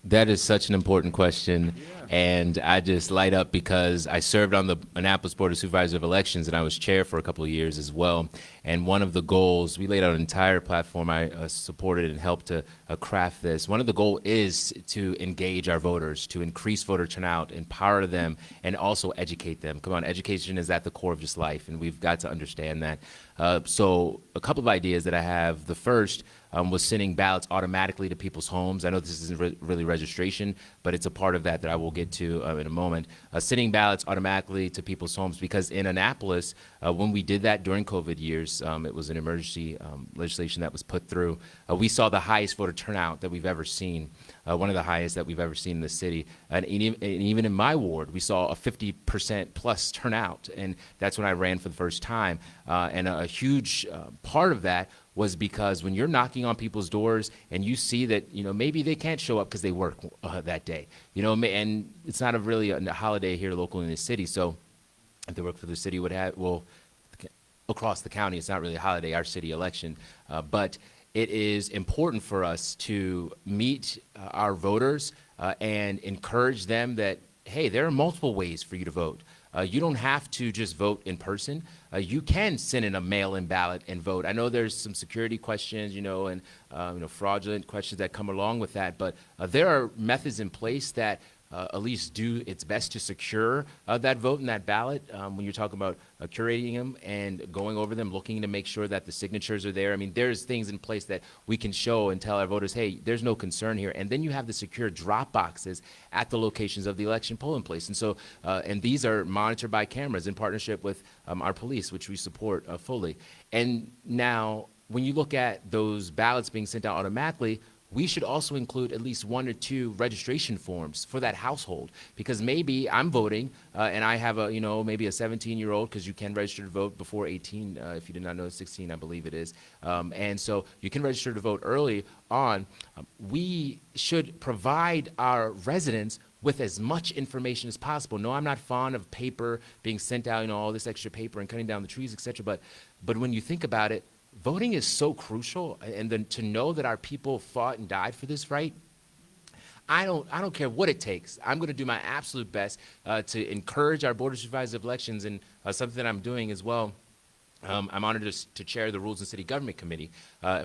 S5: That is such an important question, and I just light up because I served on the Annapolis Board of Supervisors of Elections, and I was chair for a couple of years as well. And one of the goals, we laid out an entire platform. I supported and helped to craft this. One of the goals is to engage our voters, to increase voter turnout, empower them, and also educate them. Come on, education is at the core of just life, and we've got to understand that. So a couple of ideas that I have. The first was sending ballots automatically to people's homes. I know this isn't really registration, but it's a part of that I will get to in a moment. Sending ballots automatically to people's homes, because in Annapolis, when we did that during COVID years, it was an emergency legislation that was put through. We saw the highest voter turnout that we've ever seen, one of the highest that we've ever seen in the city. And even in my ward, we saw a 50% plus turnout, and that's when I ran for the first time. And a huge part of that was because when you're knocking on people's doors and you see that, maybe they can't show up because they work that day, and it's not really a holiday here locally in the city. So if they work for the city, across the county, it's not really a holiday, our city election. But it is important for us to meet our voters and encourage them that, hey, there are multiple ways for you to vote. You don't have to just vote in person. You can send in a mail-in ballot and vote. I know there's some security questions, and fraudulent questions that come along with that, but there are methods in place that at least do its best to secure that vote and that ballot. When you're talking about curating them and going over them, looking to make sure that the signatures are there. I mean, there's things in place that we can show and tell our voters, hey, there's no concern here. And then you have the secure drop boxes at the locations of the election polling place. And so, and these are monitored by cameras in partnership with our police, which we support fully. And now, when you look at those ballots being sent out automatically, we should also include at least 1 or 2 registration forms for that household, because maybe I'm voting and I have maybe a 17-year-old, because you can register to vote before 18, if you did not know, 16, I believe it is. And so you can register to vote early on. We should provide our residents with as much information as possible. No, I'm not fond of paper being sent out, all this extra paper and cutting down the trees, et cetera. But when you think about it, voting is so crucial, and then to know that our people fought and died for this right, I don't care what it takes. I'm going to do my absolute best to encourage our Board of Supervisors of Elections, and something that I'm doing as well. I'm honored to chair the Rules and City Government Committee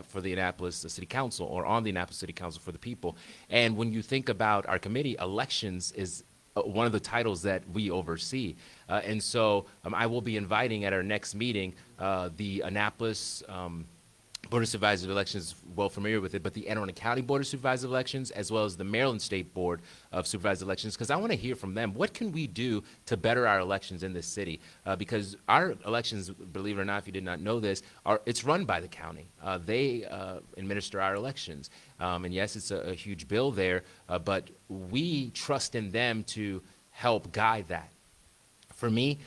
S5: for the Annapolis City Council, or on the Annapolis City Council for the people. And when you think about our committee, elections is one of the titles that we oversee. And so I will be inviting at our next meeting the Annapolis Board of Supervisors of Elections, well familiar with it, but the Anne Arundel County Board of Supervisors of Elections, as well as the Maryland State Board of Supervisors of Elections, because I want to hear from them. What can we do to better our elections in this city? Because our elections, believe it or not, if you did not know this, it's run by the county. They administer our elections. And yes, it's a huge bill there, but we trust in them to help guide that. For me,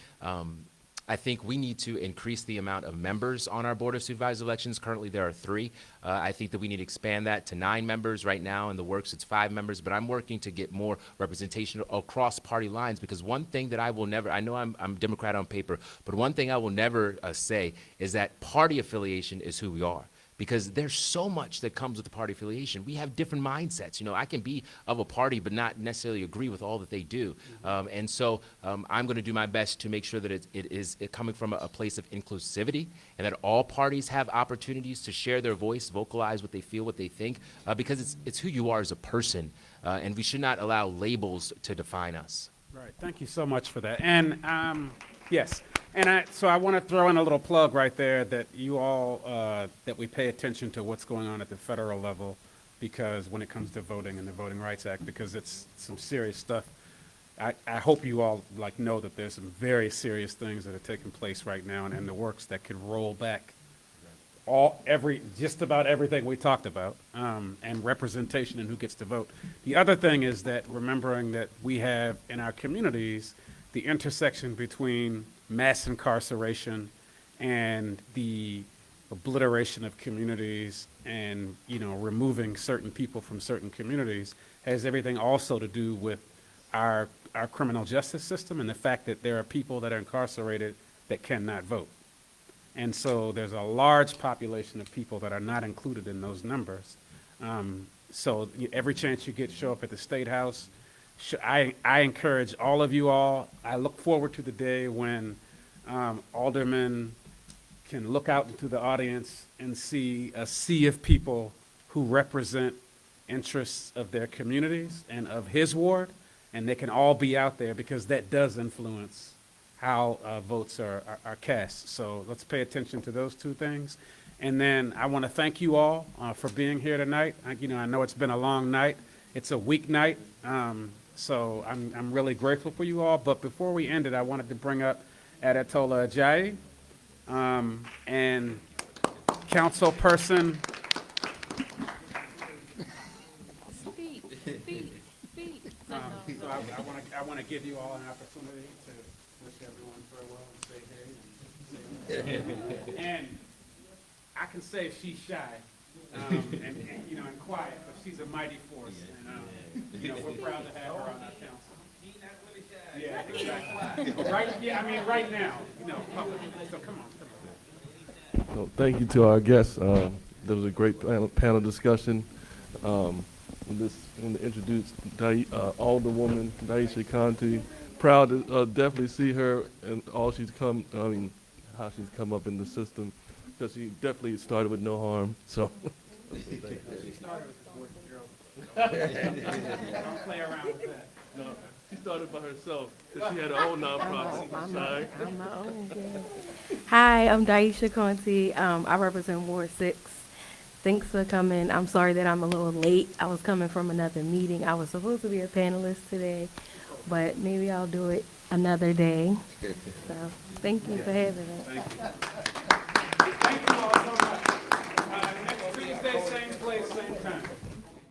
S5: I think we need to increase the amount of members on our Board of Supervisors of Elections. Currently, there are 3. I think that we need to expand that to 9 members. Right now, in the works, it's 5 members, but I'm working to get more representation across party lines, because one thing that I will never, I know I'm Democrat on paper, but one thing I will never say is that party affiliation is who we are. because there's so much that comes with the party affiliation. We have different mindsets. You know, I can be of a party but not necessarily agree with all that they do. And so I'm going to do my best to make sure that it is coming from a place of inclusivity, and that all parties have opportunities to share their voice, vocalize what they feel, what they think, because it's who you are as a person, and we should not allow labels to define us.
S1: Right, thank you so much for that. And yes, and I want to throw in a little plug right there that you all, that we pay attention to what's going on at the federal level, because when it comes to voting and the Voting Rights Act, because it's some serious stuff. I hope you all know that there's some very serious things that are taking place right now, and in the works that could roll back just about everything we talked about, and representation and who gets to vote. The other thing is that remembering that we have in our communities the intersection between mass incarceration and the obliteration of communities, and removing certain people from certain communities has everything also to do with our criminal justice system, and the fact that there are people that are incarcerated that cannot vote. And so there's a large population of people that are not included in those numbers. So every chance you get, show up at the State House. I encourage all of you all. I look forward to the day when aldermen can look out into the audience and see a sea of people who represent interests of their communities and of his ward, and they can all be out there, because that does influence how votes are cast. So let's pay attention to those two things. And then I want to thank you all for being here tonight. I know it's been a long night. It's a weeknight, so I'm really grateful for you all. But before we end it, I wanted to bring up Adetola Ajayi and councilperson. So I want to give you all an opportunity to wish everyone farewell and say hey. And I can say she's shy and quiet, but she's a mighty force, and we're proud to have her on our council. She's not really shy. Yeah, exactly. Right? Yeah, right now, publicly. So come on.
S11: So thank you to our guests. There was a great panel discussion. And introduced Alderwoman Daisha Conti. Proud to definitely see her and how she's come up in the system, because she definitely started with no harm. So.
S1: She started with the Boys and Girls. Don't play around with that.
S11: No, she started by herself, because she had her own nonprofit. Sorry.
S12: I'm my own girl. Hi, I'm Daisha Conti. I represent Ward 6. Thanks for coming. I'm sorry that I'm a little late. I was coming from another meeting. I was supposed to be a panelist today, but maybe I'll do it another day. So thank you for having me.
S1: Thank you all so much. Next Tuesday, same place, same time.